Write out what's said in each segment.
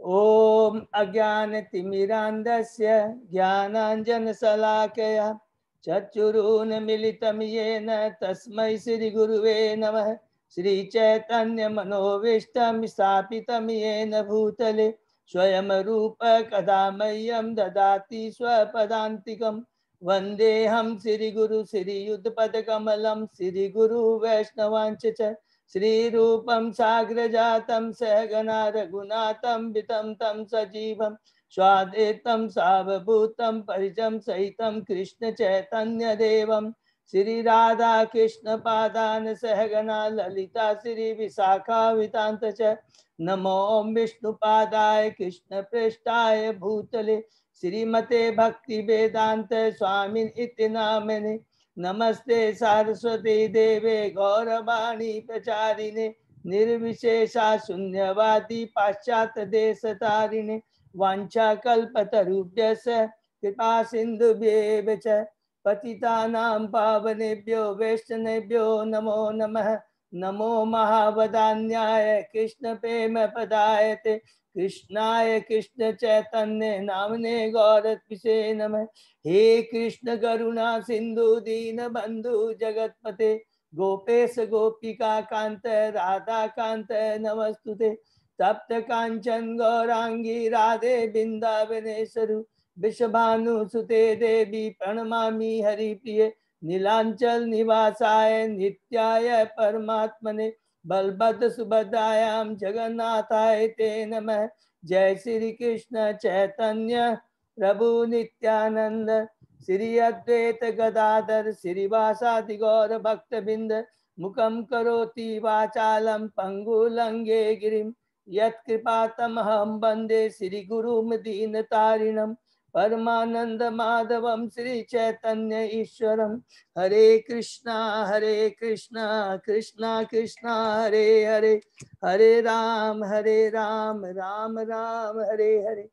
ओम अज्ञानतिमिरान्धस्य ज्ञानाञ्जनशलाकया चक्षुरुन्मीलितं येन तस्मै श्रीगुरुवे नमः। श्रीचैतन्यमनोभीष्टं स्थापितं येन भूतले स्वयं रूप कदा मह्यं ददाति स्वपदान्तिकं। वन्देऽहं श्रीगुरु श्रीयुतपदकमलं श्रीगुरु वैष्णवांश्च श्रीरूपं साग्रजातं सहगना रघुनाथं वितं तं सजीवं स्वाद्वैतं सावभूतं परिजं सहितं कृष्ण चैतन्य देवं श्रीराधा कृष्ण पादान सहगना ललिता श्री विशाखावितांत च नमो विष्णुपादाय कृष्ण पृष्ठाय भूतले श्रीमते भक्ति वेदांत स्वामी इति नामिने। नमस्ते सारस्वती देवे गौरवाणी प्रचारिणे निर्विशेषा शून्यवादी पाश्चात्य देश तारिणे वाञ्छाकल्पतरुभ्यश्च कृपा सिन्धुभ्येव च पतितानां पावनेभ्यो वैष्णवेभ्यो नमो नमः। नमो महावदान्याय कृष्ण प्रेम पदायते कृष्णाय कृष्ण चैतन्य नामने गौरत्पिषे नमः। हे कृष्ण करुणा सिंधु दीन बंधु जगतपते गोपेश गोपिका कांत राधा कांत नमस्तुते। तप्त कांचन गौरांगी राधे बिंदावनेश्वरु विश्वभानुसुते देवी प्रणमामि हरिप्रिये। नीलांचल निवासाय नित्याय परमात्मने बलभद्र सुभद्रायां जगन्नाथाय ते नमः। जय श्री कृष्ण चैतन्य प्रभु नित्यानंद श्री अद्वैत गदाधर श्रीवासादि गौर भक्तबिंद मुखम करोति वाचालम पंगुलंगे गिरिम यत्कृपातमहं वंदे श्री गुरुम दीनतारिणम परमानंद माधवम श्री चैतन्य ईश्वरम। हरे कृष्णा कृष्णा कृष्णा हरे हरे हरे राम राम राम हरे हरे।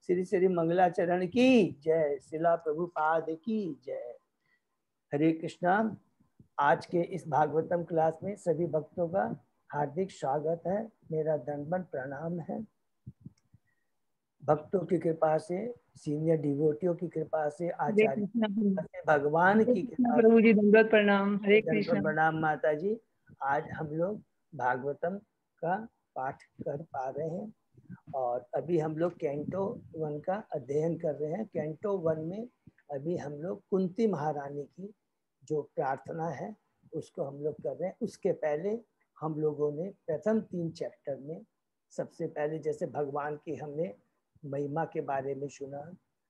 श्री श्री मंगलाचरण की जय। शिला प्रभुपाद की जय। हरे कृष्णा। आज के इस भागवतम क्लास में सभी भक्तों का हार्दिक स्वागत है। मेरा दंडवत प्रणाम है। भक्तों की कृपा से, सीनियर डिवोटियों की कृपा से, आचार्य भगवान की कृपा से, प्रभु जी दंडवत प्रणाम। हरे कृष्ण। प्रणाम माता जी। आज हम लोग भागवतम का पाठ कर पा रहे हैं और अभी हम लोग कैंटो 1 का अध्ययन कर रहे हैं। कैंटो 1 में अभी हम लोग कुंती महारानी की जो प्रार्थना है उसको हम लोग कर रहे हैं। उसके पहले हम लोगों ने प्रथम 3 चैप्टर में सबसे पहले जैसे भगवान की हमने महिमा के बारे में सुना,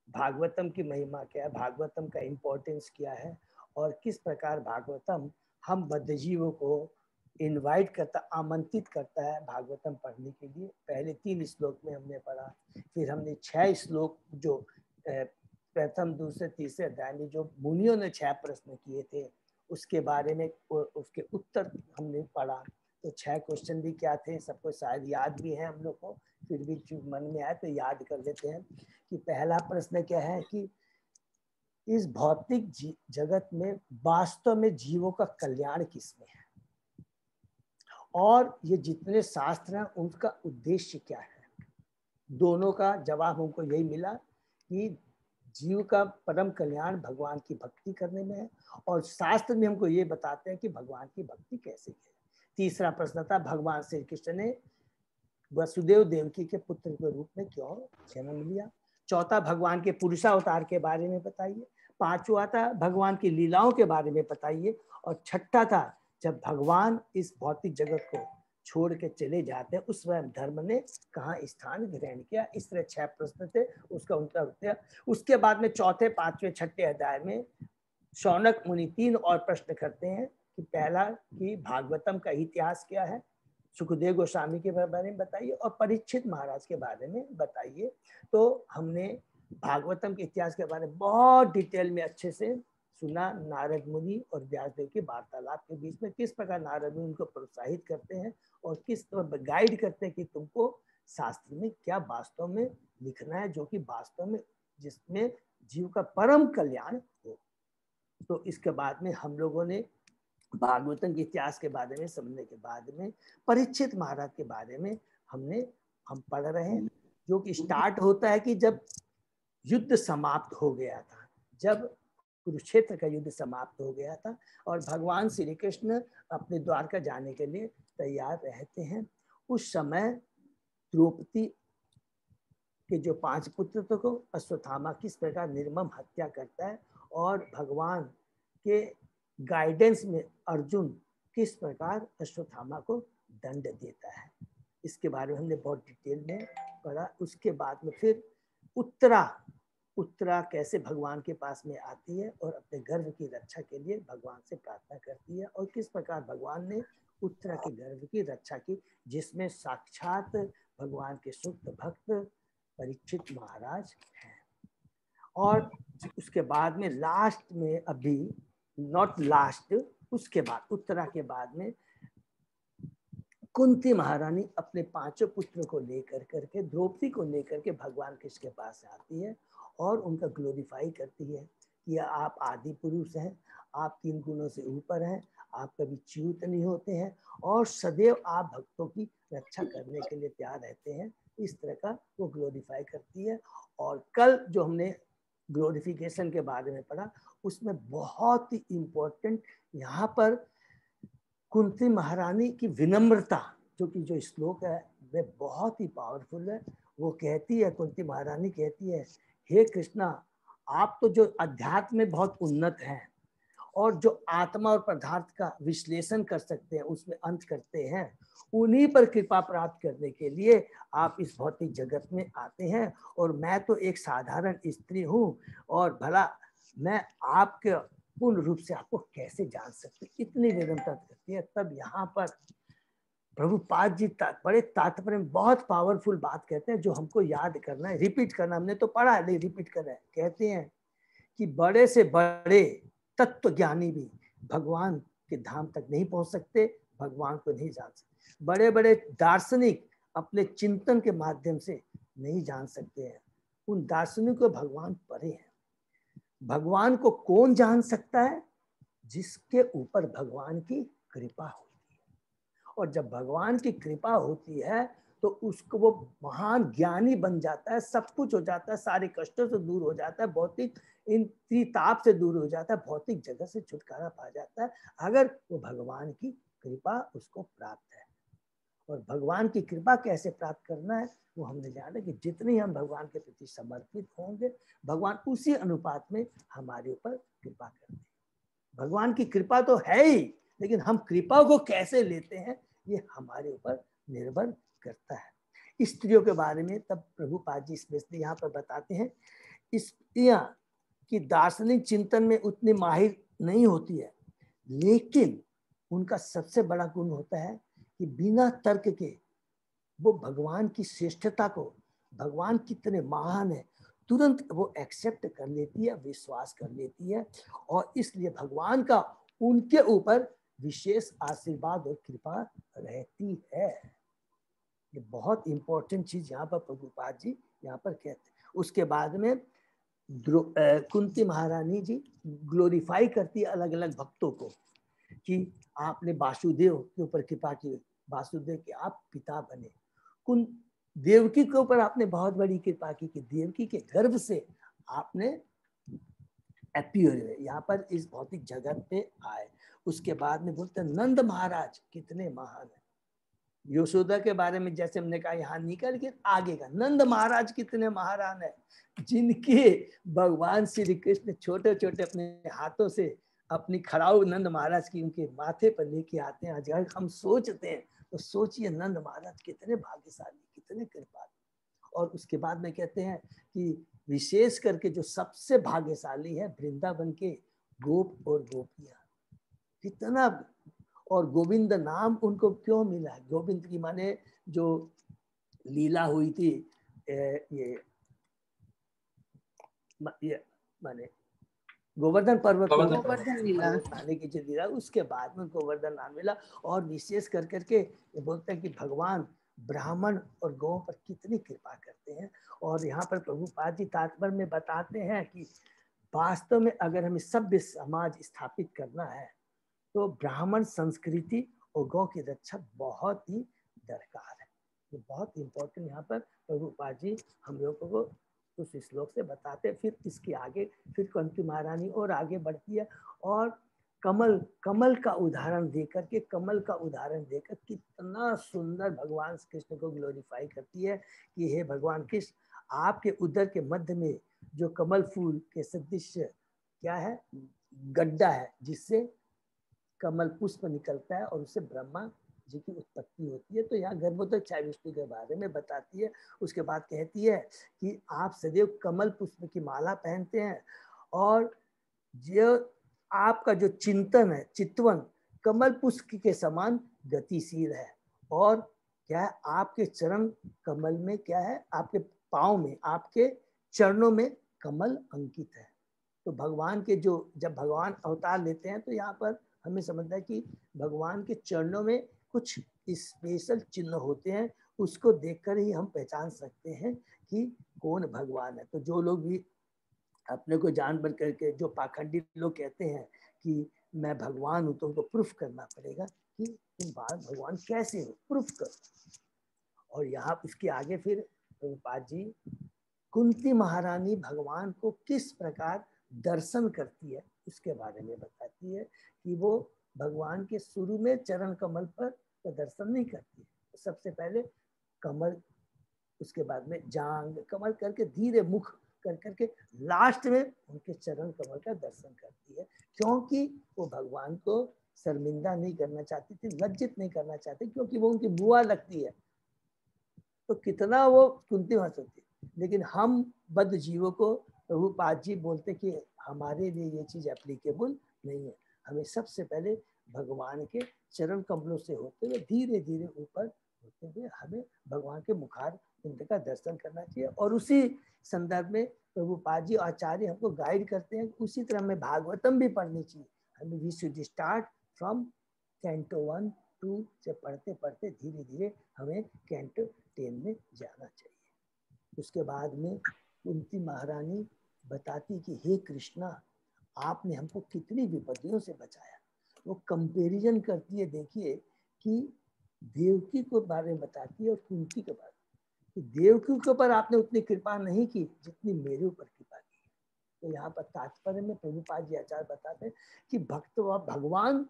भागवतम की महिमा क्या है, भागवतम का इम्पोर्टेंस क्या है और किस प्रकार भागवतम हम बद्धजीवों को इनवाइट करता, आमंत्रित करता है भागवतम पढ़ने के लिए। पहले 3 श्लोक में हमने पढ़ा, फिर हमने 6 श्लोक जो प्रथम दूसरे तीसरे अध्याय में जो मुनियों ने 6 प्रश्न किए थे उसके बारे में उसके उत्तर हमने पढ़ा। तो 6 क्वेश्चन भी क्या थे सबको शायद याद भी है हम लोग को, फिर भी जो मन में आए तो याद कर लेते हैं कि पहला प्रश्न क्या है कि इस भौतिक जगत में वास्तव में जीवों का कल्याण किसमें है और ये जितने शास्त्र हैं उनका उद्देश्य क्या है। दोनों का जवाब हमको यही मिला कि जीव का परम कल्याण भगवान की भक्ति करने में है और शास्त्र में हमको ये बताते हैं कि भगवान की भक्ति कैसे है। तीसरा प्रश्न था भगवान श्री कृष्ण ने वसुदेव देवकी के पुत्र के रूप में क्यों जन्म लिया। चौथा भगवान के पुरुषावतार के बारे में बताइए। पांचवा था भगवान की लीलाओं के बारे में बताइए और छठा था जब भगवान इस भौतिक जगत को छोड़ के चले जाते हैं उस समय धर्म ने कहाँ स्थान ग्रहण किया। इस तरह 6 प्रश्न थे, उसका उत्तर। उसके बाद में चौथे, पांचवें, छठे अध्याय में शौनक मुनि 3 और प्रश्न करते हैं कि पहला कि भागवतम का इतिहास क्या है, सुखदेव गोस्वामी के बारे में बताइए और परीक्षित महाराज के बारे में बताइए। तो हमने भागवतम के इतिहास के बारे में बहुत डिटेल में अच्छे से सुना। नारद मुनि और व्यासदेव की वार्तालाप के बीच में किस प्रकार नारद मुनि उनको प्रोत्साहित करते हैं और किस तरह गाइड करते हैं कि तुमको शास्त्र में क्या वास्तव में लिखना है जो कि वास्तव में जिसमें जीव का परम कल्याण हो। तो इसके बाद में हम लोगों ने भागवतम के इतिहास के बारे में समझने के बाद में परीक्षित महाराज के बारे में हम पढ़ रहे हैं। जो कि स्टार्ट होता है कि जब युद्ध समाप्त हो गया था, जब कुरुक्षेत्र का युद्ध समाप्त हो गया था और भगवान श्री कृष्ण अपने द्वारका जाने के लिए तैयार रहते हैं। उस समय द्रौपदी के जो 5 पुत्र को अश्वत्थामा किस प्रकार निर्मम हत्या करता है और भगवान के गाइडेंस में अर्जुन किस प्रकार अश्वत्थामा को दंड देता है, इसके बारे में हमने बहुत डिटेल में पढ़ा। उसके बाद में फिर उत्तरा कैसे भगवान के पास में आती है और अपने गर्भ की रक्षा के लिए भगवान से प्रार्थना करती है और किस प्रकार भगवान ने उत्तरा के गर्भ की रक्षा की, जिसमें साक्षात भगवान के शुद्ध भक्त परीक्षित महाराज हैं। और उसके बाद में लास्ट में, अभी नॉट लास्ट, उसके बाद उत्तरा के बाद में कुंती महारानी अपने 5 पुत्र को लेकर करके, द्रौपदी को लेकर के भगवान कृष्ण के पास आती है और उनका ग्लोरीफाई करती है कि आप आदि पुरुष हैं, आप 3 गुणों से ऊपर हैं, आप कभी च्युत नहीं होते हैं और सदैव आप भक्तों की रक्षा करने के लिए तैयार रहते हैं। इस तरह का वो ग्लोरीफाई करती है। और कल जो हमने ग्लोरिफिकेशन के बारे में पढ़ा, उसमें बहुत ही इम्पोर्टेंट यहाँ पर कुंती महारानी की विनम्रता, जो कि जो श्लोक है वह बहुत ही पावरफुल है। वो कहती है, कुंती महारानी कहती है, हे कृष्णा, आप तो जो अध्यात्म में बहुत उन्नत हैं और जो आत्मा और पदार्थ का विश्लेषण कर सकते हैं, उसमें अंत करते हैं, उन्हीं पर कृपा प्राप्त करने के लिए आप इस भौतिक जगत में आते हैं और मैं तो एक साधारण स्त्री हूँ और भला मैं आपके पूर्ण रूप से आपको कैसे जान सकती, इतनी विनम्रता करती है। तब यहाँ पर प्रभुपाद जी बड़े तात्पर्य में बहुत पावरफुल बात कहते हैं, जो हमको याद करना है, रिपीट करना। हमने तो पढ़ा है लेकिन रिपीट कर रहे हैं। कहते हैं कि बड़े से बड़े तत्व ज्ञानी भी भगवान के धाम तक नहीं पहुंच सकते, भगवान को नहीं जान सकते। बड़े बड़े दार्शनिक अपने चिंतन के माध्यम से नहीं जान सकते हैं, उन दार्शनिक को भगवान परे हैं। भगवान को कौन जान सकता है? जिसके ऊपर भगवान की कृपा होती है। और जब भगवान की कृपा होती है तो उसको वो महान ज्ञानी बन जाता है, सब कुछ हो जाता है, सारे कष्टों से दूर हो जाता है, भौतिक इन त्रिताप से दूर हो जाता है, भौतिक जगत से छुटकारा पा जाता है, अगर वो भगवान की कृपा उसको प्राप्त है। और भगवान की कृपा कैसे प्राप्त करना है वो हमने जाना कि जितनी हम भगवान के प्रति समर्पित होंगे, भगवान उसी अनुपात में हमारे ऊपर कृपा करते हैं। भगवान की कृपा तो है ही, लेकिन हम कृपा को कैसे लेते हैं ये हमारे ऊपर निर्भर करता है। स्त्रियों के बारे में तब प्रभुपाद जी स्पेशली यहाँ पर बताते हैं, स्त्रियां की दार्शनिक चिंतन में उतनी माहिर नहीं होती है, लेकिन उनका सबसे बड़ा गुण होता है कि बिना तर्क के वो भगवान की श्रेष्ठता को, भगवान कितने महान है, तुरंत वो एक्सेप्ट कर लेती है, विश्वास कर लेती है। और इसलिए भगवान का उनके ऊपर विशेष आशीर्वाद और कृपा रहती है। ये बहुत इंपॉर्टेंट चीज यहाँ पर प्रभुपाद जी यहाँ पर कहते हैं। उसके बाद में कुंती महारानी जी ग्लोरीफाई करती है अलग अलग भक्तों को कि आपने वासुदेव के ऊपर कृपा की, वासुदेव के आप पिता बने। कुंत देवकी के ऊपर आपने बहुत बड़ी कृपा की कि देवकी के गर्भ से आपने अपीयर हुए, यहाँ पर इस भौतिक जगत पे आए। उसके बाद में बोलते हैं नंद महाराज कितने महान है। यशोदा के बारे में जैसे हमने कहा यहाँ निकल के आगे का, नंद महाराज कितने महान है, जिनके भगवान श्री कृष्ण छोटे छोटे अपने हाथों से अपनी खड़ाऊ नंद महाराज की उनके माथे पर लेके आते हैं। अगर हम सोचते हैं तो सोचिए नंद महाराज कितने भाग्यशाली, कितने कृपालु। और उसके बाद में कहते हैं कि विशेष करके जो सबसे भाग्यशाली है वृंदावन के गोप और गोपियां, कितना। और गोविंद नाम उनको क्यों मिला है? गोविंद की माने जो लीला हुई थी, ये माने गोवर्धन पर्वत आने की जो लीला, उसके बाद में गोवर्धन नाम मिला। और विशेष कर करके ये बोलते हैं कि भगवान ब्राह्मण और गौ पर कितनी कृपा करते हैं। और यहाँ पर प्रभुपाद जी तात्पर्य में बताते हैं कि वास्तव में अगर हमें सभ्य समाज स्थापित करना है तो ब्राह्मण संस्कृति और गौ की रक्षा बहुत ही दरकार है। ये बहुत इंपॉर्टेंट यहाँ पर प्रभुपाद प्रभुपाद जी हम लोगों को उस श्लोक से बताते, फिर इसके आगे फिर कुंती महारानी और आगे बढ़ती है और कमल कमल का उदाहरण देकर के, कमल का उदाहरण देकर कितना सुंदर भगवान कृष्ण को ग्लोरीफाई करती है कि हे भगवान कृष्ण, आपके उदर के मध्य में जो कमल फूल के सदृश क्या है, गड्ढा है, जिससे कमल पुष्प निकलता है और उससे ब्रह्मा जी की उत्पत्ति होती है। तो यहाँ गर्भोदक विष्णु के बारे में बताती है। उसके बाद कहती है कि आप सदैव कमल पुष्प की माला पहनते हैं और जो आपका जो चिंतन है, चितवन कमल पुष्प के समान गतिशील है, और क्या है, आपके चरण कमल में क्या है, आपके पाँव में, आपके चरणों में कमल अंकित है। तो भगवान के जो, जब भगवान अवतार लेते हैं तो यहाँ पर हमें समझना है कि भगवान के चरणों में कुछ स्पेशल चिन्ह होते हैं, उसको देखकर ही हम पहचान सकते हैं कि कौन भगवान है। तो जो लोग भी अपने को जान बढ़ करके, जो पाखंडी लोग कहते हैं कि मैं भगवान हूं, तो उनको प्रूफ करना पड़ेगा कि तुम भगवान कैसे हो, प्रूफ करो। और यहाँ इसके आगे फिर प्रभुपाद जी कुंती महारानी भगवान को किस प्रकार दर्शन करती है उसके बारे में बताती है कि वो भगवान के शुरू में चरण कमल पर तो दर्शन नहीं करती है, सबसे पहले कमल, उसके बाद में जांग कमल करके धीरे मुख कर करके लास्ट में उनके चरण कमल का दर्शन करती है, क्योंकि वो भगवान को शर्मिंदा नहीं करना चाहती थी, लज्जित नहीं करना चाहती, क्योंकि वो उनकी बुआ लगती है। तो कितना वो कुंती हंस होती, लेकिन हम बद्ध जीवों को प्रभुपाद जी बोलते कि हमारे लिए ये चीज एप्लीकेबल नहीं है। हमें सबसे पहले भगवान के चरण कमलों से होते हुए धीरे धीरे ऊपर होते हुए हमें भगवान के मुखार बिंद का दर्शन करना चाहिए। और उसी संदर्भ में प्रभुपाद जी आचार्य हमको गाइड करते हैं, उसी तरह हमें भागवतम भी पढ़नी चाहिए। हमें we should start from canto 1 2 से पढ़ते पढ़ते धीरे धीरे हमें कैंटो 10 में जाना चाहिए। उसके बाद में कुंती महारानी बताती कि हे कृष्णा, आपने हमको कितनी विपत्तियों से बचाया। वो कंपैरिजन करती है, देखिए कि देवकी को बारे में बताती है और कुंती के बारे में, कि देवकी के ऊपर आपने उतनी कृपा नहीं की जितनी मेरे ऊपर कृपा की। तो यहाँ पर तात्पर्य में प्रभुपाद जी आचार्य बताते हैं कि भक्त व भगवान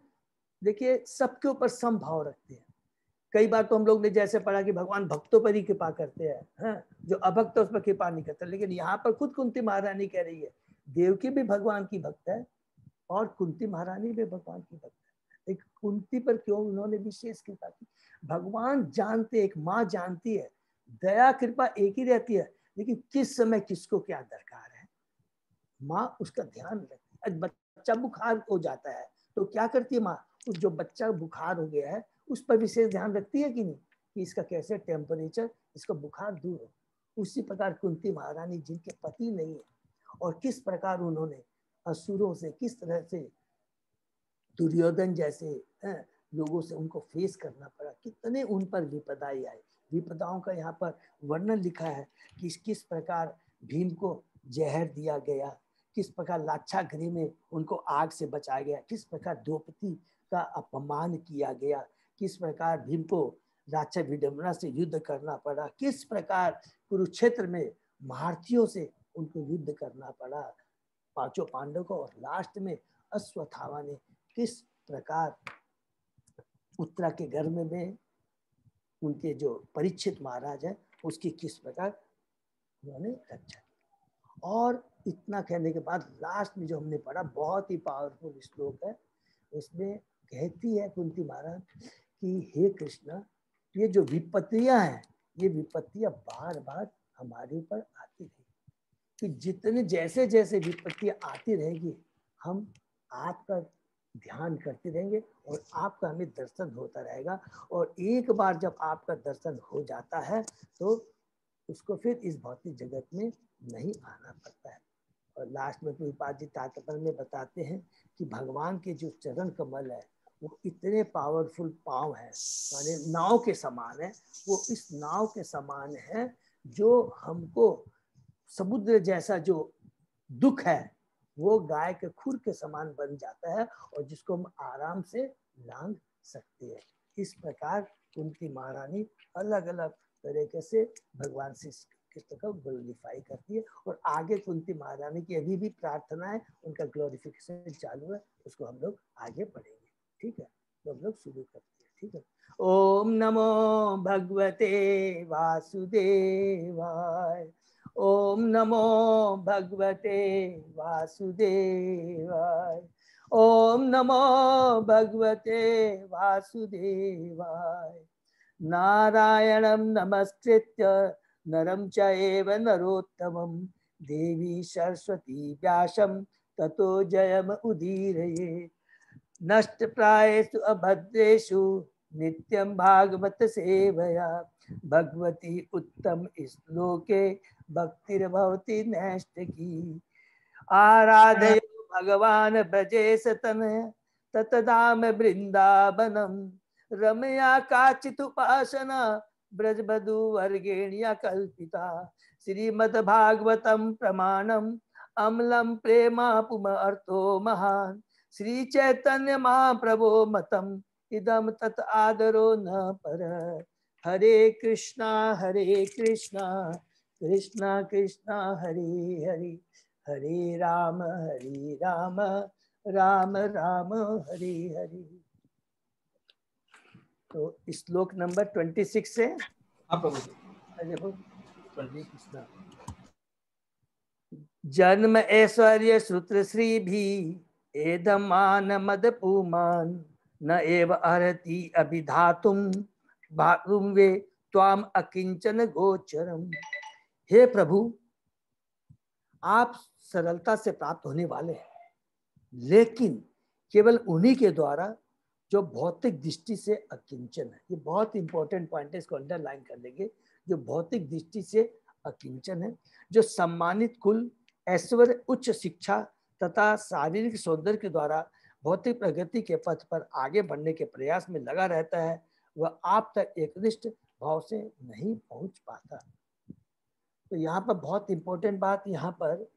देखिए सबके ऊपर समभाव रखते हैं। कई बार तो हम लोग ने जैसे पढ़ा कि भगवान भक्तों पर ही कृपा करते हैं, जो अभक्त है उस पर कृपा नहीं करते, लेकिन यहाँ पर खुद कुंती महारानी कह रही है देवकी भी भगवान की भक्त है और कुंती महारानी भी भगवान की भक्त है। एक कुंती पर क्यों उन्होंने विशेष कृपा की, भगवान जानते, एक माँ जानती है दया कृपा एक ही रहती है, लेकिन किस समय किसको क्या दरकार है माँ उसका ध्यान रखती है। बच्चा बुखार हो जाता है तो क्या करती है माँ, उस जो बच्चा बुखार हो गया है उस पर विशेष ध्यान रखती है कि नहीं, कि इसका कैसे टेम्परेचर, इसका बुखार दूर हो। उसी प्रकार कुंती महारानी जिनके पति नहीं है और किस प्रकार उन्होंने असुरों से, किस तरह से दुर्योधन जैसे लोगों से उनको फेस करना पड़ा, कितने उन पर विपदाएं आई। विपदाओं का यहाँ पर वर्णन लिखा है कि किस प्रकार भीम को जहर दिया गया, किस प्रकार लाक्षागृह में उनको आग से बचाया गया, किस प्रकार द्रौपदी का अपमान किया गया, किस प्रकार भीम को राक्षस विडंबना से युद्ध करना पड़ा, किस प्रकार कुरुक्षेत्र में महारथियों से उनको युद्ध करना पड़ा पांचों पांडव को, और लास्ट में अश्वत्थामा ने किस प्रकार उत्तरा के गर्भ में उनके जो परीक्षित महाराज है उसकी किस प्रकार उन्होंने रक्षा की। और इतना कहने के बाद लास्ट में जो हमने पढ़ा बहुत ही पावरफुल श्लोक है, उसमें कहती है कुंती महाराज कि हे कृष्ण, ये जो विपत्तियां हैं ये विपत्तियां बार बार हमारे ऊपर आती रहेगी, कि जितने जैसे जैसे विपत्तियां आती रहेगी हम आपका ध्यान करते रहेंगे और आपका हमें दर्शन होता रहेगा। और एक बार जब आपका दर्शन हो जाता है तो उसको फिर इस भौतिक जगत में नहीं आना पड़ता है। और लास्ट में प्रभुपाद जी तात्पर्य में बताते हैं कि भगवान के जो चरण कमल है वो इतने पावरफुल पांव है, माने नाव के समान है, वो इस नाव के समान है जो हमको समुद्र जैसा जो दुख है वो गाय के खुर के समान बन जाता है और जिसको हम आराम से लांघ सकते हैं। इस प्रकार कुंती महारानी अलग अलग तरीके से भगवान से कृष्ण को ग्लोरीफाई करती है। और आगे कुंती महारानी की अभी भी प्रार्थना है, उनका ग्लोरिफिकेशन चालू है, उसको हम लोग आगे पढ़ेंगे। ठीक है, तो हम लोग शुरू करते हैं। ठीक है, ओम नमो भगवते वासुदेवाय, ओम नमो भगवते वासुदेवाय, ओम नमो भगवते वासुदेवाय। नारायणं नमस्कृत्य नरं चैव नरोत्तमं देवी सरस्वती व्यासं ततो जयम उदीरये। नष्टप्रायेषु अभद्रेषु नित्यं भागवत सेवया, भगवती उत्तम श्लोके भक्तिर्भवति नैष्ठिकी। आराधयो भगवान ब्रजेश तनय ततधाम वृंदावनम, रमया काचित् उपासना ब्रजबधू वर्गेण्या कल्पिता। श्रीमद्भागवतं प्रमाणम अम्लं प्रेमा पुम अर्थो महान, श्री चैतन्य महाप्रभो मतम इदम तत् आदरो न पर। हरे कृष्णा कृष्णा कृष्णा हरे हरे, हरे राम राम राम हरे हरे। तो श्लोक नंबर 26 है। देखो, हरे कृष्णा। जन्म ऐश्वर्य श्रुत श्री भी एदम मान मद पुमान, न एव अर्हति अभिधातुम भातुम वे त्वाम अकिंचन गोचरम। हे प्रभु, आप सरलता से प्राप्त होने वाले हैं, लेकिन केवल उन्हीं के द्वारा जो भौतिक दृष्टि से अकिंचन है। ये बहुत इंपॉर्टेंट पॉइंट है, इसको अंडरलाइन कर लेंगे। जो भौतिक दृष्टि से अकिंचन है, जो सम्मानित कुल, ऐश्वर्य, उच्च शिक्षा तथा शारीरिक सौंदर्य के द्वारा भौतिक प्रगति के पथ पर आगे बढ़ने के प्रयास में लगा रहता है, वह आप तक एकनिष्ठ भाव से नहीं पहुंच पाता। तो यहाँ पर बहुत इंपॉर्टेंट बात यहाँ पर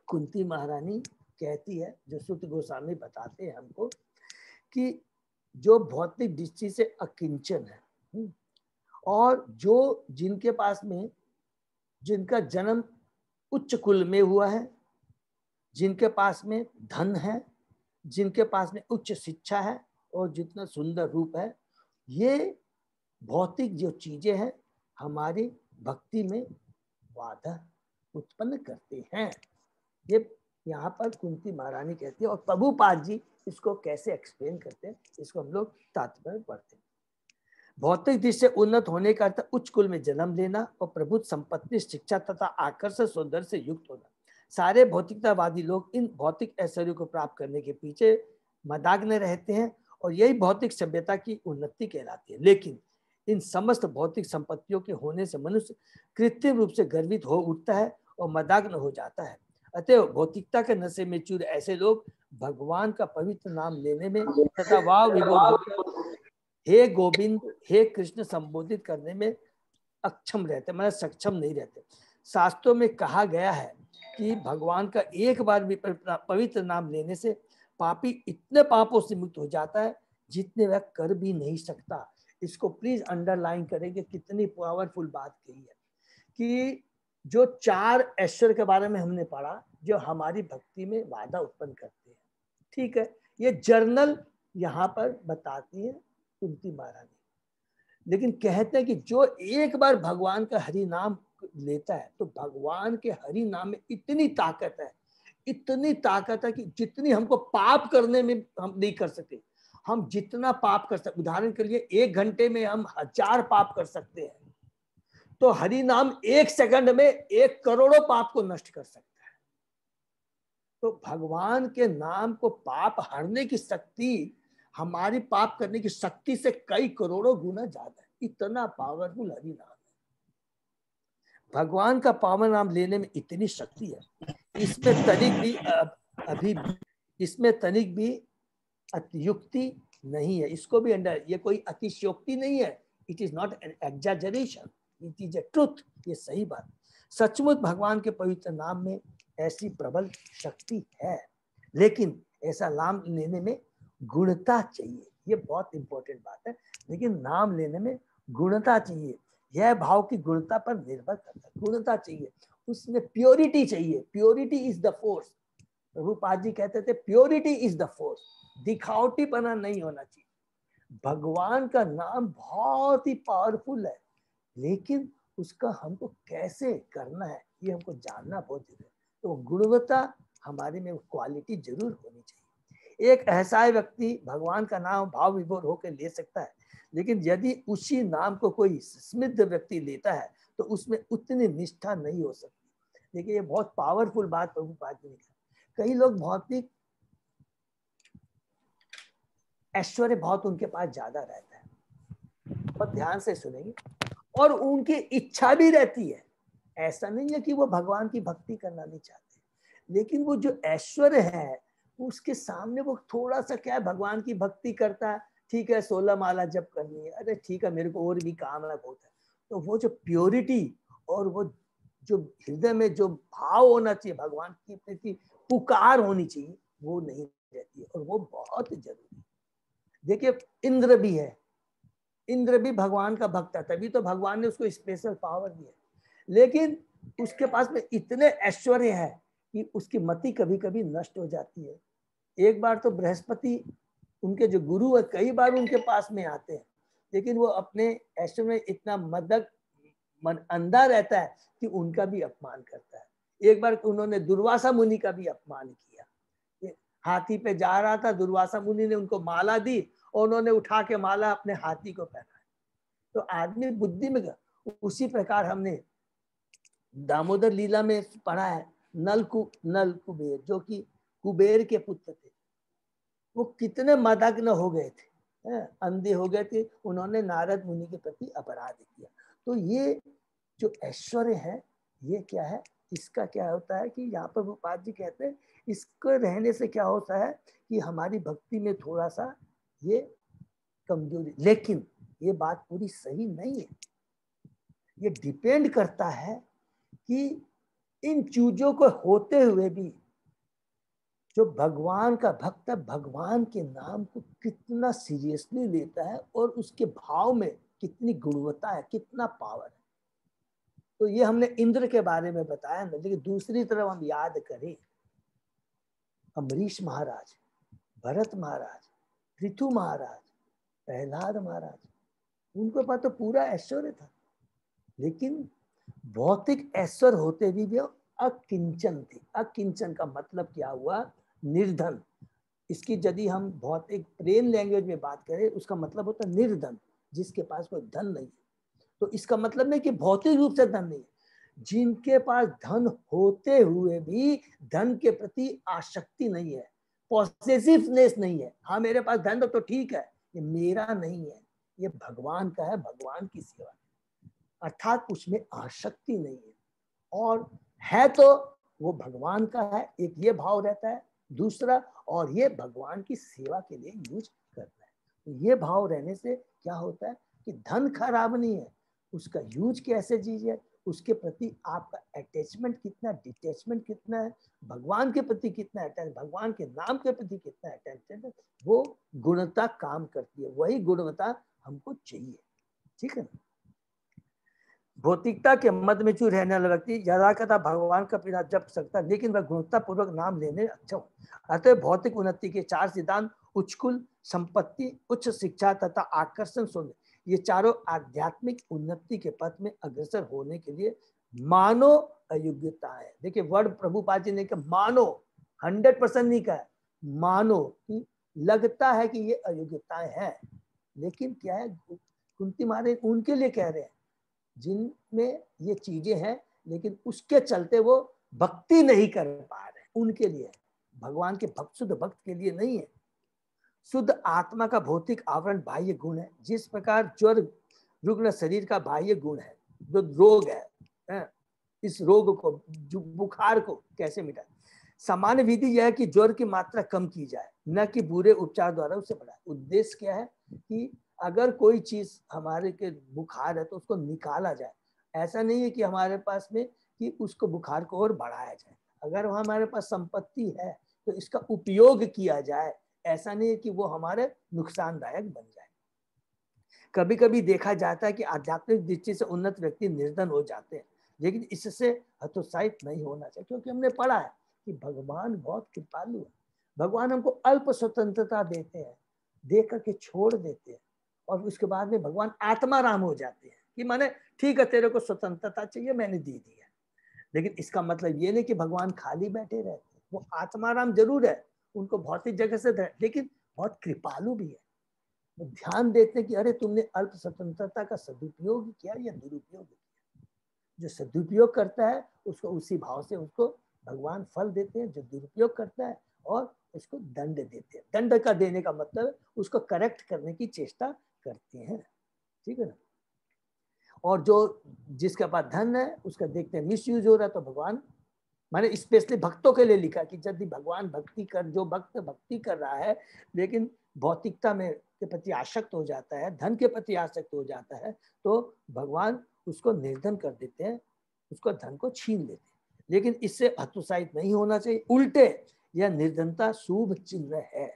कुंती महारानी कहती है, जो सुत गोस्वामी बताते हैं हमको, कि जो भौतिक दृष्टि से अकिंचन है और जो जिनके पास में, जिनका जन्म उच्च कुल में हुआ है, जिनके पास में धन है, जिनके पास में उच्च शिक्षा है और जितना सुंदर रूप है, ये भौतिक जो चीजें हैं हमारी भक्ति में बाधा उत्पन्न करते हैं। ये यहाँ पर कुंती महारानी कहती है। और प्रभुपाद जी इसको कैसे एक्सप्लेन करते हैं, इसको हम लोग तात्पर्य पढ़ते हैं। भौतिक दृष्टि से उन्नत होने का अर्थ उच्च कुल में जन्म लेना और प्रभुत्व संपत्ति, शिक्षा तथा आकर्षक सौंदर्य से युक्त होना। सारे भौतिकतावादी लोग इन भौतिक ऐश्वर्य को प्राप्त करने के पीछे मदाग्न रहते हैं और यही भौतिक सभ्यता की उन्नति कहलाती है। लेकिन इन समस्त भौतिक संपत्तियों के होने से मनुष्य कृत्रिम रूप से गर्वित हो उठता है और मदाग्न हो जाता है। अतः भौतिकता के नशे में चूर ऐसे लोग भगवान का पवित्र नाम लेने में तथा वाह विभोर हे गोविंद, हे कृष्ण संबोधित करने में अक्षम रहते, मतलब सक्षम नहीं रहते। शास्त्रों में कहा गया है कि भगवान का एक बार भी पवित्र नाम लेने से पापी इतने पापों से मुक्त हो जाता है जितने वह कर भी नहीं सकता। इसको प्लीज अंडरलाइन करेंगे, कितनी पावरफुल बात कही है कि जो चार ऐश्वर्य के बारे में हमने पढ़ा जो हमारी भक्ति में बाधा उत्पन्न करते हैं। ठीक है, ये जर्नल यहाँ पर बताती है कुंती महारानी। लेकिन कहते हैं कि जो एक बार भगवान का हरि नाम लेता है तो भगवान के हरि नाम में इतनी ताकत है, इतनी ताकत है कि जितनी हमको पाप करने में हम नहीं कर सकते, हम जितना पाप कर सकते, उदाहरण के लिए 1 घंटे में हम 1000 पाप कर सकते हैं, तो हरि नाम 1 सेकंड में 1 करोड़ों पाप को नष्ट कर सकता है। तो भगवान के नाम को पाप हरने की शक्ति हमारी पाप करने की शक्ति से कई करोड़ों गुना ज्यादा है। इतना पावरफुल हरि नाम है। भगवान का पावन नाम लेने में इतनी शक्ति है, इसमें तनिक भी अतियुक्ति नहीं है। इसको भी अंडर, ये कोई अतिशयोक्ति नहीं है। It is not an exaggeration, it is a truth. ये सही बात। सचमुच भगवान के पवित्र नाम में ऐसी प्रबल शक्ति है, लेकिन ऐसा नाम लेने में गुणता चाहिए। ये बहुत इंपॉर्टेंट बात है। लेकिन नाम लेने में गुणता चाहिए। यह भाव की गुणता पर निर्भर करता है। गुणता चाहिए, उसमें प्योरिटी चाहिए। Purity is the force. Prabhupada ji कहते थे प्योरिटी इज द फोर्स, दिखावटीपना नहीं होना चाहिए। भगवान का नाम बहुत ही पावरफुल है, लेकिन उसका हमको कैसे करना है ये हमको जानना बहुत जरूरी है। तो गुणवत्ता हमारे में क्वालिटी जरूर होनी चाहिए। एक ऐसा व्यक्ति भगवान का नाम भाव विभोर होकर ले सकता है, लेकिन यदि उसी नाम को कोई स्मिद्ध व्यक्ति लेता है तो उसमें उतनी निष्ठा नहीं हो सकती। देखिए ये बहुत पावरफुल बात प्रभुपाद जी ने कहा। कई लोग भौतिक ऐश्वर्य बहुत उनके पास ज्यादा रहता है, बहुत ध्यान से सुनेंगे, और उनकी इच्छा भी रहती है। ऐसा नहीं है कि वो भगवान की भक्ति करना नहीं चाहते, लेकिन वो जो ऐश्वर्य है उसके सामने वो थोड़ा सा क्या है, भगवान की भक्ति करता है, ठीक है 16 माला जप करनी है, अरे ठीक है मेरे को और भी काम है बहुत है। तो वो जो प्योरिटी और वो जो हृदय में जो भाव होना चाहिए, भगवान की प्रति पुकार होनी चाहिए, वो नहीं रहती है, और वो बहुत जरूरी है। देखिए इंद्र भी है, इंद्र भी भगवान का भक्त है, तभी तो भगवान ने उसको स्पेशल पावर दिया, लेकिन उसके पास में इतने ऐश्वर्य है कि उसकी मति कभी कभी नष्ट हो जाती है। एक बार तो बृहस्पति उनके जो गुरु है कई बार उनके पास में आते हैं, लेकिन वो अपने ऐश्वर्य में इतना मदक मन अंधा रहता है कि उनका भी अपमान करता है। एक बार उन्होंने दुर्वासा मुनि का भी अपमान किया। हाथी पे जा रहा था, दुर्वासा मुनि ने उनको माला दी और उन्होंने उठा के माला अपने हाथी को पहनाया। तो आदमी बुद्धि में उसी प्रकार हमने दामोदर लीला में पढ़ा है, नल कुबेर जो कि कुबेर के पुत्र थे, वो कितने मदग्न हो गए थे, अंधे हो गए थे, उन्होंने नारद मुनि के प्रति अपराध किया। तो ये जो ऐश्वर्य है ये क्या है, इसका क्या होता है कि यहाँ पर भोपाल जी कहते हैं इसको रहने से क्या होता है कि हमारी भक्ति में थोड़ा सा ये कमजोरी, लेकिन ये बात पूरी सही नहीं है। ये डिपेंड करता है कि इन चीजों को होते हुए भी जो भगवान का भक्त है भगवान के नाम को कितना सीरियसली लेता है और उसके भाव में कितनी गुणवत्ता है, कितना पावर है। तो ये हमने इंद्र के बारे में बताया ना, लेकिन दूसरी तरफ हम याद करें अम्बरीश महाराज, भरत महाराज, पृथु महाराज, प्रहलाद महाराज, उनके पास तो पूरा ऐश्वर्य था, लेकिन भौतिक ऐश्वर्य होते भी अकिंचन थे। अकिंचन का मतलब क्या हुआ, निर्धन। इसकी यदि हम भौतिक प्लेन लैंग्वेज में बात करें उसका मतलब होता है निर्धन, जिसके पास कोई धन नहीं है। तो इसका मतलब नहीं कि भौतिक रूप से धन नहीं है, जिनके पास धन होते हुए भी धन के प्रति आसक्ति नहीं है, पॉसेसिवनेस नहीं है। हाँ मेरे पास धन तो ठीक है, ये मेरा नहीं है, ये भगवान का है, भगवान की सेवा, अर्थात उसमें आसक्ति नहीं है, और है तो वो भगवान का है, एक ये भाव रहता है। दूसरा, और ये भगवान की सेवा के लिए यूज करना है। तो ये भाव रहने से क्या होता है कि धन खराब नहीं है, उसका यूज कैसे कीजिए, उसके प्रति आपका अटैचमेंट कितना, डिटैचमेंट कितना है, भगवान के प्रति कितना अटैच, भगवान के नाम के प्रति कितना अटैचमेंट है, वो गुणवत्ता काम करती है। वही गुणवत्ता हमको चाहिए, ठीक है ना। भौतिकता के मध्य में चूर रहने वाला व्यक्ति ज्यादा कथा भगवान का बिना जप सकता है, लेकिन वह गुणवत्ता पूर्वक नाम लेने अच्छा हो। अतः भौतिक उन्नति के 4 सिद्धांत उच्च कुल, संपत्ति, उच्च शिक्षा तथा आकर्षण शून्य, ये चारों आध्यात्मिक उन्नति के पथ में अग्रसर होने के लिए मानो अयोग्यता है। देखिए वर्ड प्रभुपाद जी ने कहा मानो, 100% नहीं कहा, मानो कि लगता है कि ये अयोग्यताएं हैं, लेकिन क्या है कुंती महाराज उनके लिए कह रहे हैं जिनमें ये चीजें हैं, लेकिन उसके चलते वो भक्ति नहीं कर पा रहे, उनके लिए। भगवान के भक्त शुद्ध भक्त के लिए नहीं है। शुद्ध आत्मा का भौतिक आवरण बाह्य गुण है, जिस प्रकार ज्वर रुग्ण शरीर का बाह्य गुण है, जो रोग है, इस रोग को, जो बुखार को कैसे मिटाए। सामान्य विधि यह है कि ज्वर की मात्रा कम की जाए, न कि बुरे उपचार द्वारा उसे बढ़ाए। उद्देश्य क्या है कि अगर कोई चीज हमारे के बुखार है तो उसको निकाला जाए, ऐसा नहीं है कि हमारे पास में कि उसको बुखार को और बढ़ाया जाए। अगर हमारे पास संपत्ति है तो इसका उपयोग किया जाए, ऐसा नहीं है कि वो हमारे नुकसानदायक बन जाए। कभी कभी देखा जाता है कि आध्यात्मिक दृष्टि से उन्नत व्यक्ति निर्धन हो जाते हैं, लेकिन इससे हतोत्साहित नहीं होना चाहिए, क्योंकि हमने पढ़ा है कि भगवान बहुत कृपालु है। भगवान हमको अल्प स्वतंत्रता देते हैं, दे करके छोड़ देते हैं, और उसके बाद में भगवान आत्माराम हो जाते हैं कि माने ठीक है तेरे को स्वतंत्रता चाहिए, मैंने दे दी है। लेकिन इसका मतलब ये नहीं कि भगवान खाली बैठे रहते, वो आत्माराम जरूर है, उनको भौतिक जगह से, लेकिन बहुत कृपालु भी है। वो ध्यान देते हैं कि अरे तुमने अल्प स्वतंत्रता का सदुपयोग किया या दुरुपयोग किया। जो सदुपयोग करता है उसको उसी भाव से उसको भगवान फल देते हैं, जो दुरुपयोग करता है और उसको दंड देते हैं। दंड का देने का मतलब उसको करेक्ट करने की चेष्टा करते हैं, ठीक है ना। और जो जिसके पास धन है उसका देखते हैं मिस यूज हो रहा है, तो भगवान मैंने स्पेशली भक्तों के लिए लिखा कि यदि भगवान भक्ति कर, जो भक्त भक्ति कर रहा है लेकिन भौतिकता में के प्रति आसक्त हो जाता है, धन के प्रति आसक्त हो जाता है, तो भगवान उसको निर्धन कर देते हैं, उसको धन को छीन लेते हैं। लेकिन इससे हतोत्साहित नहीं होना चाहिए, उल्टे यह निर्धनता शुभ चिन्ह है।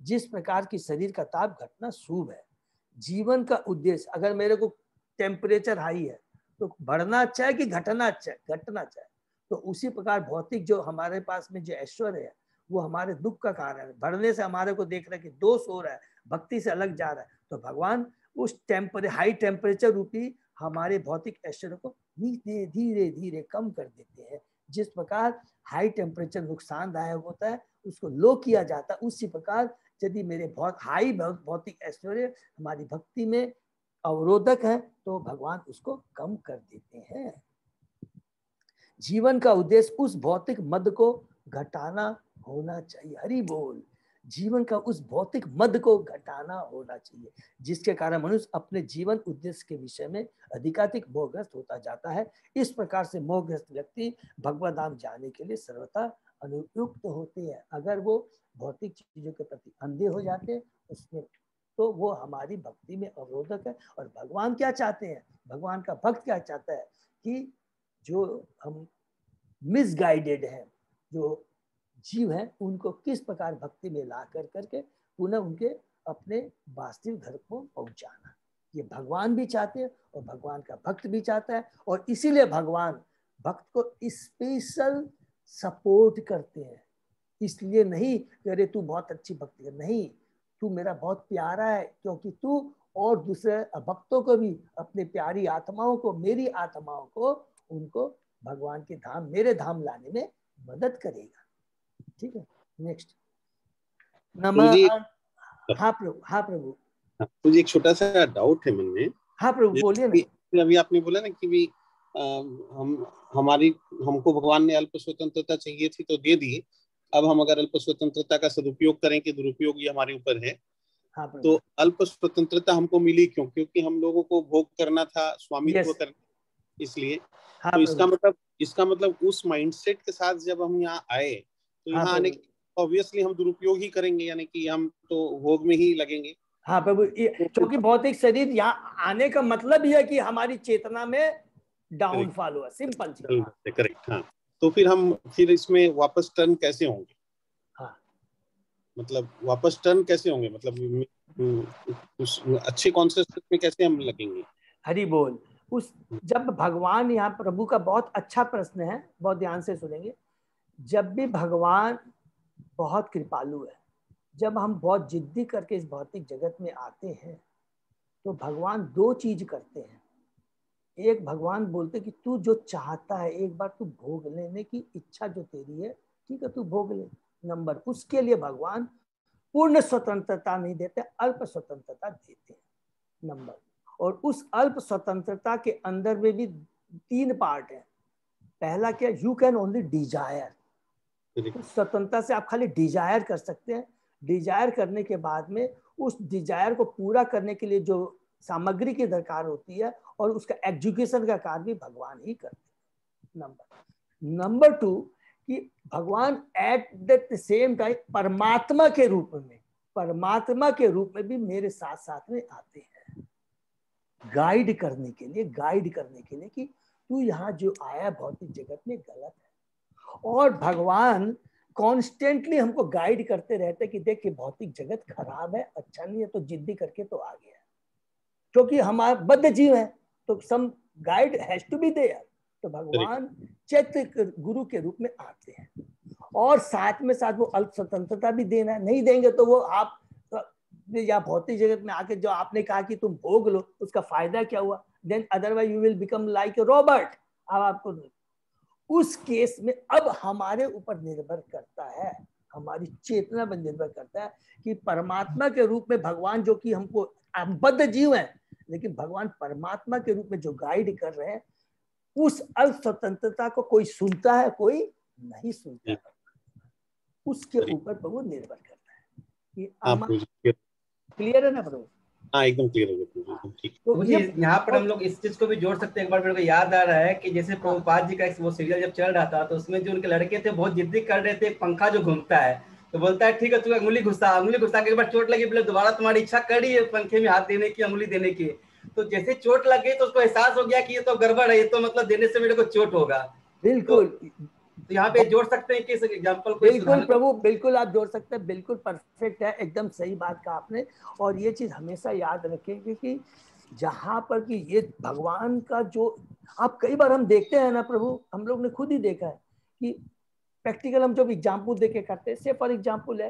जिस प्रकार की शरीर का ताप घटना शुभ है। जीवन का उद्देश्य, अगर मेरे को टेम्परेचर हाई है तो बढ़ना अच्छा है कि घटना अच्छा है? घटना अच्छा है। तो उसी प्रकार भौतिक जो हमारे पास में जो ऐश्वर्य है वो हमारे दुख का कारण है। बढ़ने से हमारे को देख रहे हैं कि दोष हो रहा है, भक्ति से अलग जा रहा है, तो भगवान उस हाई टेम्परेचर रूपी हमारे भौतिक ऐश्वर्य को धीरे धीरे धीरे कम कर देते हैं। जिस प्रकार हाई टेम्परेचर नुकसानदायक होता है उसको लो किया जाता है, उसी प्रकार यदि मेरे बहुत हाई भौतिक ऐश्वर्य हमारी भक्ति में अवरोधक है तो भगवान उसको कम कर देते हैं। जीवन का उद्देश्य उस भौतिक मद को घटाना होना चाहिए। हरि बोल। जीवन का उस भौतिक मद को घटाना होना चाहिए, जिसके कारण मनुष्य अपने जीवन उद्देश्य के विषय में अधिकाधिक मोहग्रस्त होता जाता है। इस प्रकार से मोहग्रस्त व्यक्ति भगवत धाम जाने के लिए सर्वथा अनुपयुक्त होते हैं। अगर वो भौतिक चीजों के प्रति अंधे हो जाते उसमें, तो वो हमारी भक्ति में अवरोधक है। और भगवान क्या चाहते हैं, भगवान का भक्त क्या चाहता है कि जो हम मिसगाइडेड हैं, जो जीव हैं, उनको किस प्रकार भक्ति में ला कर करके पुनः उनके अपने वास्तविक घर को पहुंचाना, ये भगवान भी चाहते हैं और भगवान का भक्त भी चाहता है। और इसीलिए भगवान भक्त को स्पेशल सपोर्ट करते हैं। इसलिए नहीं कि अरे तू बहुत अच्छी भक्ति कर, नहीं, तू मेरा बहुत प्यारा है, क्योंकि तू और दूसरे भक्तों को भी, अपने प्यारी आत्माओं को, मेरी आत्माओं को, उनको भगवान के धाम, मेरे धाम लाने में मदद करेगा। ठीक है, नेक्स्ट। हाँ प्रभु, हाँ प्रभु। मुझे एक छोटा सा डाउट है मन में। हाँ प्रभु बोलिए ना। अभी आपने बोला ना कि भी हमको भगवान ने अल्प स्वतंत्रता चाहिए थी तो दे दी। अब हम अगर अल्प स्वतंत्रता का सदुपयोग करें कि दुरुपयोग ये हमारे ऊपर है। हाँ, तो अल्प स्वतंत्रता हमको मिली क्यों? क्योंकि हम लोगों को भोग करना था, स्वामित्व करना, इसलिए। हाँ, तो इसका मतलब उस माइंडसेट के साथ जब हम यहाँ आए तो यहाँ आने के ऑब्वियसली हम दुरुपयोग ही करेंगे, यानी कि हम तो भोग में ही लगेंगे। हाँ प्रभु, क्योंकि भौतिक शरीर यहाँ आने का मतलब यह है कि हमारी चेतना में डाउनफॉल हुआ, सिंपल चीज। करेक्ट। हाँ, तो फिर इसमें वापस टर्न कैसे होंगे? हाँ, मतलब वापस टर्न कैसे होंगे, मतलब उस अच्छे कॉन्सेप्ट में कैसे हम लगेंगे? हरि बोल। उस जब भगवान, यहाँ प्रभु का बहुत अच्छा प्रश्न है, बहुत ध्यान से सुनेंगे। जब भी भगवान बहुत कृपालु है, जब हम बहुत जिद्दी करके इस भौतिक जगत में आते हैं तो भगवान दो चीज करते हैं। एक, भगवान बोलते कि तू जो चाहता है एक बार तू भोग लेने की इच्छा जो तेरी है, ठीक है, तू भोग ले। नंबर, उसके लिए भगवान पूर्ण स्वतंत्रता नहीं देते, अल्प स्वतंत्रता देते हैं। नंबर, और उस अल्प स्वतंत्रता के अंदर में भी 3 पार्ट है। पहला क्या, यू कैन ओनली डिजायर। स्वतंत्रता से आप खाली डिजायर कर सकते हैं। डिजायर करने के बाद में उस डिजायर को पूरा करने के लिए जो सामग्री की दरकार होती है और उसका एग्जीक्यूशन का कार्य भी भगवान ही करते हैं। नंबर 2 कि भगवान एट द सेम टाइम परमात्मा के रूप में भी मेरे साथ साथ में आते हैं, गाइड करने के लिए कि तू यहाँ जो आया भौतिक जगत में गलत है। और भगवान कॉन्स्टेंटली हमको गाइड करते रहते कि देख कि भौतिक जगत खराब है, अच्छा नहीं है, तो जिद्दी करके तो आ गया। क्योंकि हमारे बद्ध जीव है तो some guide has to be there. तो भगवान चैत्य गुरु के रूप में आते हैं और साथ में साथ वो अल्प स्वतंत्रता भी देना है। नहीं देंगे तो वो आप या भौतिक जगत में आके जो आपने कहा कि तुम भोग लो, उसका फायदा क्या हुआ? Then otherwise you will become like a robot. अब आपको उस केस में अब हमारे ऊपर निर्भर करता है, हमारी चेतना पर निर्भर करता है कि परमात्मा के रूप में भगवान, जो कि हमको, हम बद्ध जीव हैं लेकिन भगवान परमात्मा के रूप में जो गाइड कर रहे हैं, उस अल्प स्वतंत्रता को कोई सुनता है, कोई नहीं सुनता है। उसके ऊपर पर वो निर्भर करता है। क्लियर है ना प्रभु? हाँ एकदम क्लियर है। तो यहाँ पर हम लोग इस चीज को भी जोड़ सकते हैं। एक बार मेरे को याद आ रहा है कि जैसे प्रभुपाद जी का वो सीरियल जब चल रहा था तो उसमें जो उनके लड़के थे बहुत जिद्दी कर रहे थे, एक पंखा जो घूमता है तो बोलता है ठीक है तू अंगुली घुसा के एक बार चोट लगी, बोले दोबारा तुम्हारी इच्छा करी है पंखे में हाथ देने की, अंगुली देने की। तो जैसे चोट लग गई तो उसको एहसास हो गया कि ये तो गड़बड़ है, ये तो मतलब देने से मेरे को चोट होगा। बिल्कुल तो यहाँ पे जोड़ सकते हैं कि इस एग्जाम्पल को। बिल्कुल प्रभु, बिल्कुल आप जोड़ सकते हैं, बिल्कुल परफेक्ट है, एकदम सही बात कहा आपने। और ये चीज हमेशा याद रखेंगे कि जहां पर कि ये भगवान का जो आप कई बार हम देखते हैं ना प्रभु, हम लोग ने खुद ही देखा है कि प्रैक्टिकल हम जब एग्जाम्पल देके करते हैं, से फॉर एग्जाम्पल है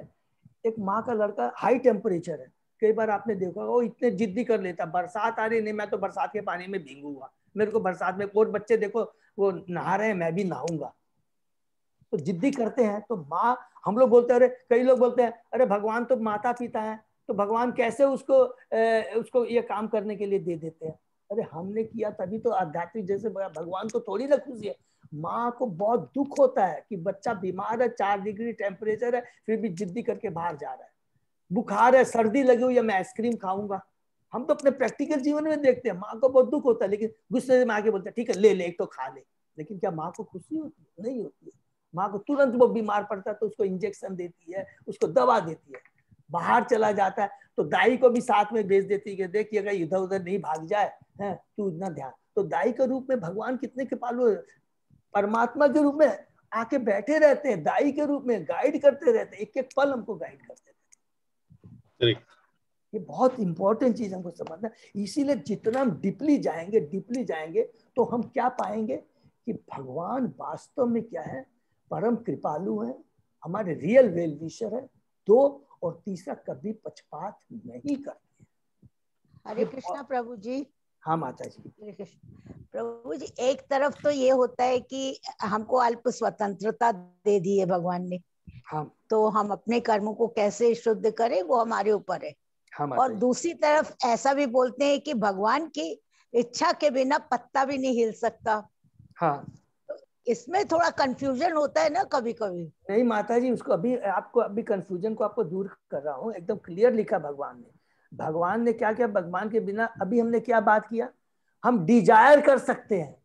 एक माँ का लड़का हाई टेम्परेचर है, कई बार आपने देखा वो इतने जिद्दी कर लेता, बरसात आ रही नहीं मैं तो बरसात के पानी में भीगूंगा, मेरे को बरसात में, और बच्चे देखो वो नहा रहे हैं मैं भी नहाऊंगा, तो जिद्दी करते हैं। तो माँ, हम लोग बोलते हैं, अरे कई लोग बोलते हैं अरे भगवान तो माता पिता है, तो भगवान कैसे उसको ये काम करने के लिए दे देते हैं? अरे हमने किया तभी तो आध्यात्मिक, जैसे भगवान तो थोड़ी ना खुशी है। माँ को बहुत दुख होता है कि बच्चा बीमार है, 4 डिग्री टेम्परेचर है, फिर भी जिद्दी करके बाहर जा रहा है, बुखार है, सर्दी लगी हुई है, मैं आइसक्रीम खाऊंगा। हम तो अपने प्रैक्टिकल जीवन में देखते हैं, माँ को बहुत दुख होता है, लेकिन गुस्से में आके बोलते हैं ठीक है ले एक तो खा ले। लेकिन क्या माँ को खुशी होती है? नहीं होती है। माँ को तुरंत वो बीमार पड़ता है तो उसको इंजेक्शन देती है, उसको दवा देती है। बाहर चला जाता है तो दाई को भी साथ में भेज देती है, देखिए अगर इधर उधर नहीं भाग जाए है तू इतना ध्यान। तो दाई के रूप में भगवान कितने कृपालु है, परमात्मा के रूप में आके बैठे रहते हैं, दाई के रूप में गाइड करते रहते हैं, एक एक पल हमको गाइड करते रहते हैं। ये बहुत इंपॉर्टेंट चीज हमको समझना। इसीलिए जितना हम डीपली जाएंगे तो हम क्या पाएंगे कि भगवान वास्तव में क्या है, परम कृपालु है, हमारे रियल वेल विशर है, 2 और तीसरा कभी पक्षपात नहीं करते। हरे कृष्णा प्रभु जी। हाँ माता जी। प्रभु जी, एक तरफ तो ये होता है कि हमको अल्प स्वतंत्रता दे दी है भगवान ने, हाँ, तो हम अपने कर्मों को कैसे शुद्ध करें वो हमारे ऊपर है। हाँ, और दूसरी तरफ ऐसा भी बोलते हैं कि भगवान की इच्छा के बिना पत्ता भी नहीं हिल सकता। हाँ, तो इसमें थोड़ा कंफ्यूजन होता है ना कभी कभी। नहीं माता जी, उसको अभी कंफ्यूजन को आपको दूर कर रहा हूँ, एकदम क्लियर लिखा भगवान ने क्या किया, भगवान के बिना अभी हमने क्या बात किया, हम डिजायर कर सकते हैं,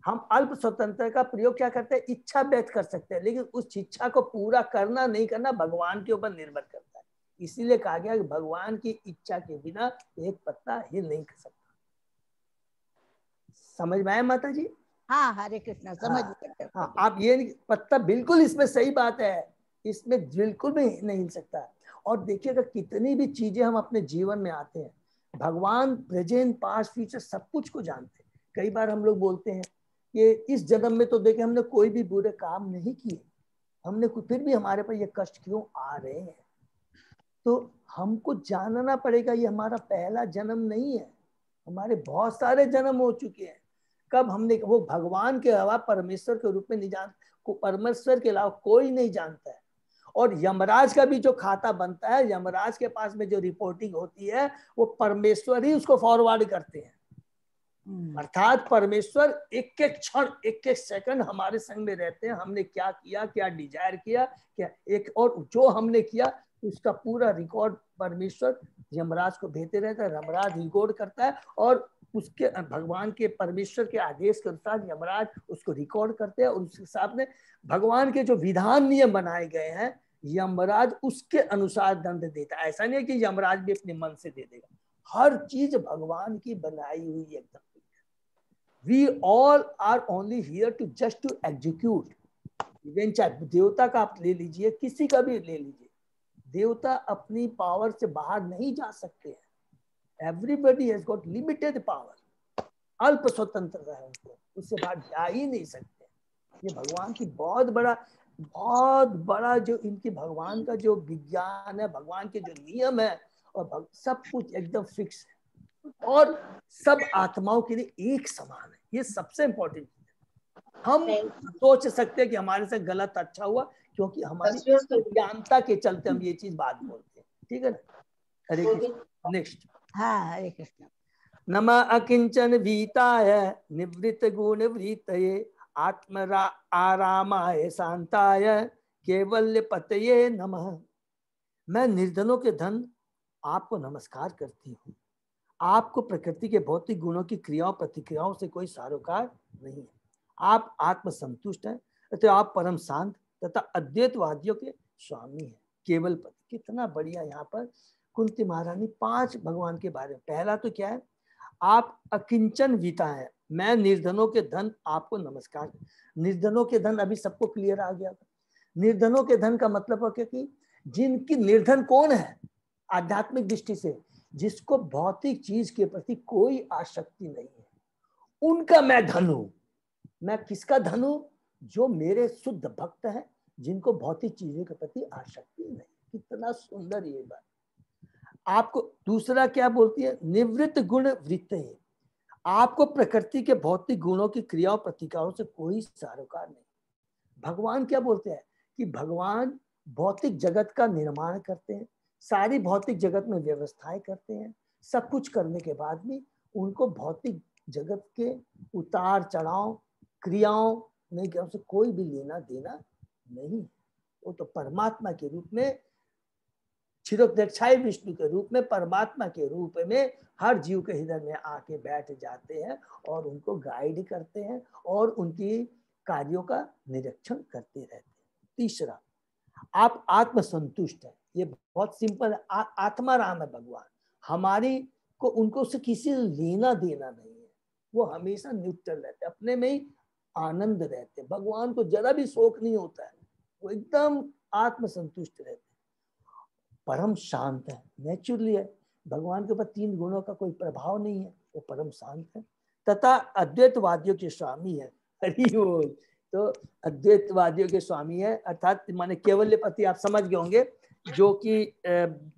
हम अल्प स्वतंत्रता का प्रयोग क्या करते हैं, इच्छा व्यक्त कर सकते हैं, लेकिन उस इच्छा को पूरा करना नहीं करना भगवान के ऊपर निर्भर करता है। इसीलिए कहा गया कि भगवान की इच्छा के बिना एक पत्ता हिल नहीं कर सकता। समझ में आया माता जी? हाँ, हरे कृष्णा, समझ में। हाँ, आप ये पत्ता बिल्कुल, इसमें सही बात है, इसमें बिल्कुल भी नहीं हिल सकता। और देखिएगा कितनी भी चीजें हम अपने जीवन में आते हैं, भगवान प्रेजेंट पास्ट फ्यूचर सब कुछ को जानते हैं। कई बार हम लोग बोलते हैं कि इस जन्म में तो देखे हमने कोई भी बुरे काम नहीं किए, हमने फिर भी हमारे पर ये कष्ट क्यों आ रहे हैं? तो हमको जानना पड़ेगा ये हमारा पहला जन्म नहीं है, हमारे बहुत सारे जन्म हो चुके हैं। कब हमने, वो भगवान के अलावा परमेश्वर के रूप में नहीं जान, परमेश्वर के अलावा कोई नहीं जानता है। और यमराज का भी जो खाता बनता है, यमराज के पास में जो रिपोर्टिंग होती है वो परमेश्वर ही उसको फॉरवर्ड करते हैं। अर्थात परमेश्वर एक एक क्षण, एक एक सेकंड हमारे संग में रहते हैं, हमने क्या किया, क्या डिजायर किया, क्या एक, और जो हमने किया उसका पूरा रिकॉर्ड परमेश्वर यमराज को भेजते रहता है, यमराज रिकॉर्ड करता है, और उसके भगवान के परमेश्वर के आदेश के अनुसार यमराज उसको रिकॉर्ड करते हैं, और उसके सामने भगवान के जो विधान नियम बनाए गए हैं यमराज उसके अनुसार दंड देता है। ऐसा नहीं है कि यमराज भी अपने मन से दे देगा, हर चीज भगवान की बनाई हुई एकदम। We all are only here to just to execute. Even चाहे देवता का आप ले लीजिए, किसी का भी ले लीजिए, देवता अपनी पावर से बाहर नहीं जा सकते हैं, everybody has got limited power, अल्प स्वतंत्रता है उनको, उससे बाहर जा ही नहीं सकते। ये भगवान की बहुत बड़ा जो इनकी भगवान का जो विज्ञान है, भगवान के जो नियम है, और सब कुछ एकदम फिक्स है और सब आत्माओं के लिए एक समान है। ये सबसे इम्पोर्टेंट चीज है। हम सोच सकते हैं कि हमारे से गलत अच्छा हुआ, क्योंकि हमारी ज्ञानता के चलते हम ये चीज बात बोलते हैं। ठीक है ना? हरे कृष्ण। नेक्स्ट। हाँ, हरे कृष्ण। नमः अकिंचन वीताय निवृत्त गुण वृतये आत्म आरामाय शांताय केवल्य पतये नमः। मैं निर्धनों के धन आपको नमस्कार करती हूँ। आपको प्रकृति के भौतिक गुणों की क्रियाओं प्रतिक्रियाओं से कोई सरोकार नहीं है। आप आत्म संतुष्ट हैं, अतः आप परम शांत तथा अद्वैतवादियों के स्वामी हैं, केवल पति। कितना बढ़िया यहाँ पर कुंती महारानी 5 भगवान के बारे में। पहला तो क्या है, आप अकिंचन वीता है। मैं निर्धनों के धन आपको नमस्कार। निर्धनों के धन अभी सबको क्लियर आ गया। निर्धनों के धन का मतलब है कि जिनकी, निर्धन कौन है आध्यात्मिक दृष्टि से, जिसको भौतिक चीज के प्रति कोई आसक्ति नहीं है, उनका मैं धन हूं। मैं किसका धन हूं? जो मेरे शुद्ध भक्त हैं, जिनको भौतिक चीजों के प्रति आसक्ति नहीं। कितना सुंदर ये बात। आपको दूसरा क्या बोलती है, निवृत्त गुण वृत्त है। आपको प्रकृति के भौतिक गुणों की क्रियाओं प्रतिक्रियाओं से कोई सरोकार नहीं। भगवान क्या बोलते हैं कि भगवान भौतिक जगत का निर्माण करते हैं, सारी भौतिक जगत में व्यवस्थाएं करते हैं। सब कुछ करने के बाद भी उनको भौतिक जगत के उतार चढ़ाव क्रियाओं नहीं कि उनसे कोई भी लेना देना नहीं। वो तो परमात्मा के रूप में, क्षीरोदक्षाई विष्णु के रूप में, परमात्मा के रूप में हर जीव के हृदय में आके बैठ जाते हैं और उनको गाइड करते हैं और उनकी कार्यों का निरीक्षण करते रहते हैं। तीसरा, आप आत्म संतुष्ट है। ये बहुत सिंपल है। आत्मा राम है भगवान, हमारी को उनको उससे किसी लेना देना नहीं है। वो हमेशा न्यूट्रल रहते, अपने में ही आनंद रहते। भगवान को जरा भी शोक नहीं होता है, वो एकदम आत्म संतुष्ट रहते, परम शांत है, नेचुरली है। भगवान के ऊपर 3 गुणों का कोई प्रभाव नहीं है, वो परम शांत है तथा अद्वैतवादियों के स्वामी है। हरि बोल। तो अद्वैतवादियों के स्वामी है, अर्थात माने केवल्यपति। आप समझ गए होंगे, जो कि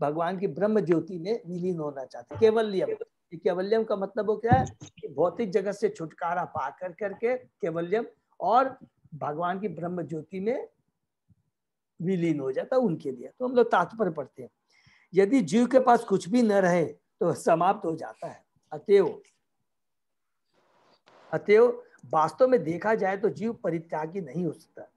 भगवान की ब्रह्म ज्योति में विलीन होना चाहते। केवल्यम, केवल्यम का मतलब वो क्या है कि भौतिक जगत से छुटकारा पा कर करके केवल्यम, और भगवान की ब्रह्म ज्योति में विलीन हो जाता है उनके लिए। तो हम लोग तात्पर्य पढ़ते हैं, यदि जीव के पास कुछ भी न रहे तो समाप्त हो जाता है। अतएव वास्तव में देखा जाए तो जीव परित्यागी नहीं हो सकता।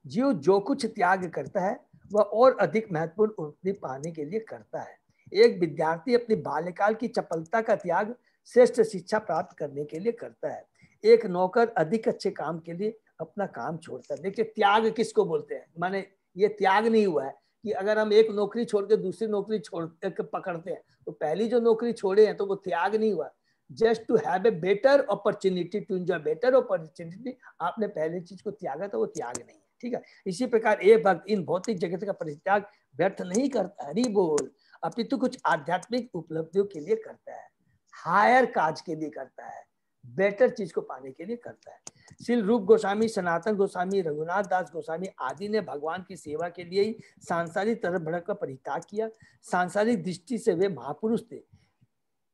जीव जो कुछ त्याग करता है वह और अधिक महत्वपूर्ण उपलब्धि पाने के लिए करता है। एक विद्यार्थी अपनी बाल्यकाल की चपलता का त्याग श्रेष्ठ शिक्षा प्राप्त करने के लिए करता है। एक नौकर अधिक अच्छे काम के लिए अपना काम छोड़ता है। देखिए, त्याग किसको बोलते हैं? माने ये त्याग नहीं हुआ है कि अगर हम एक नौकरी छोड़ के दूसरी नौकरी छोड़ पकड़ते हैं तो पहली जो नौकरी छोड़े हैं तो वो त्याग नहीं हुआ। Just to have a better opportunity, to enjoy better opportunity, आपने पहली चीज को त्यागा तो वो त्याग नहीं है। ठीक है, इसी प्रकार ये भक्त इन भौतिक जगत का परित्याग व्यर्थ नहीं करता, हरि बोल, अपितु कुछ आध्यात्मिक उपलब्धियों के लिए करता है, हायर काज के लिए करता है, बेटर चीज को पाने के लिए करता है। श्री रूप गोस्वामी, सनातन गोस्वामी, रघुनाथ दास गोस्वामी आदि ने भगवान की सेवा के लिए ही सांसारिक तरफ भड़क का परित्याग किया। सांसारिक दृष्टि से वे महापुरुष थे।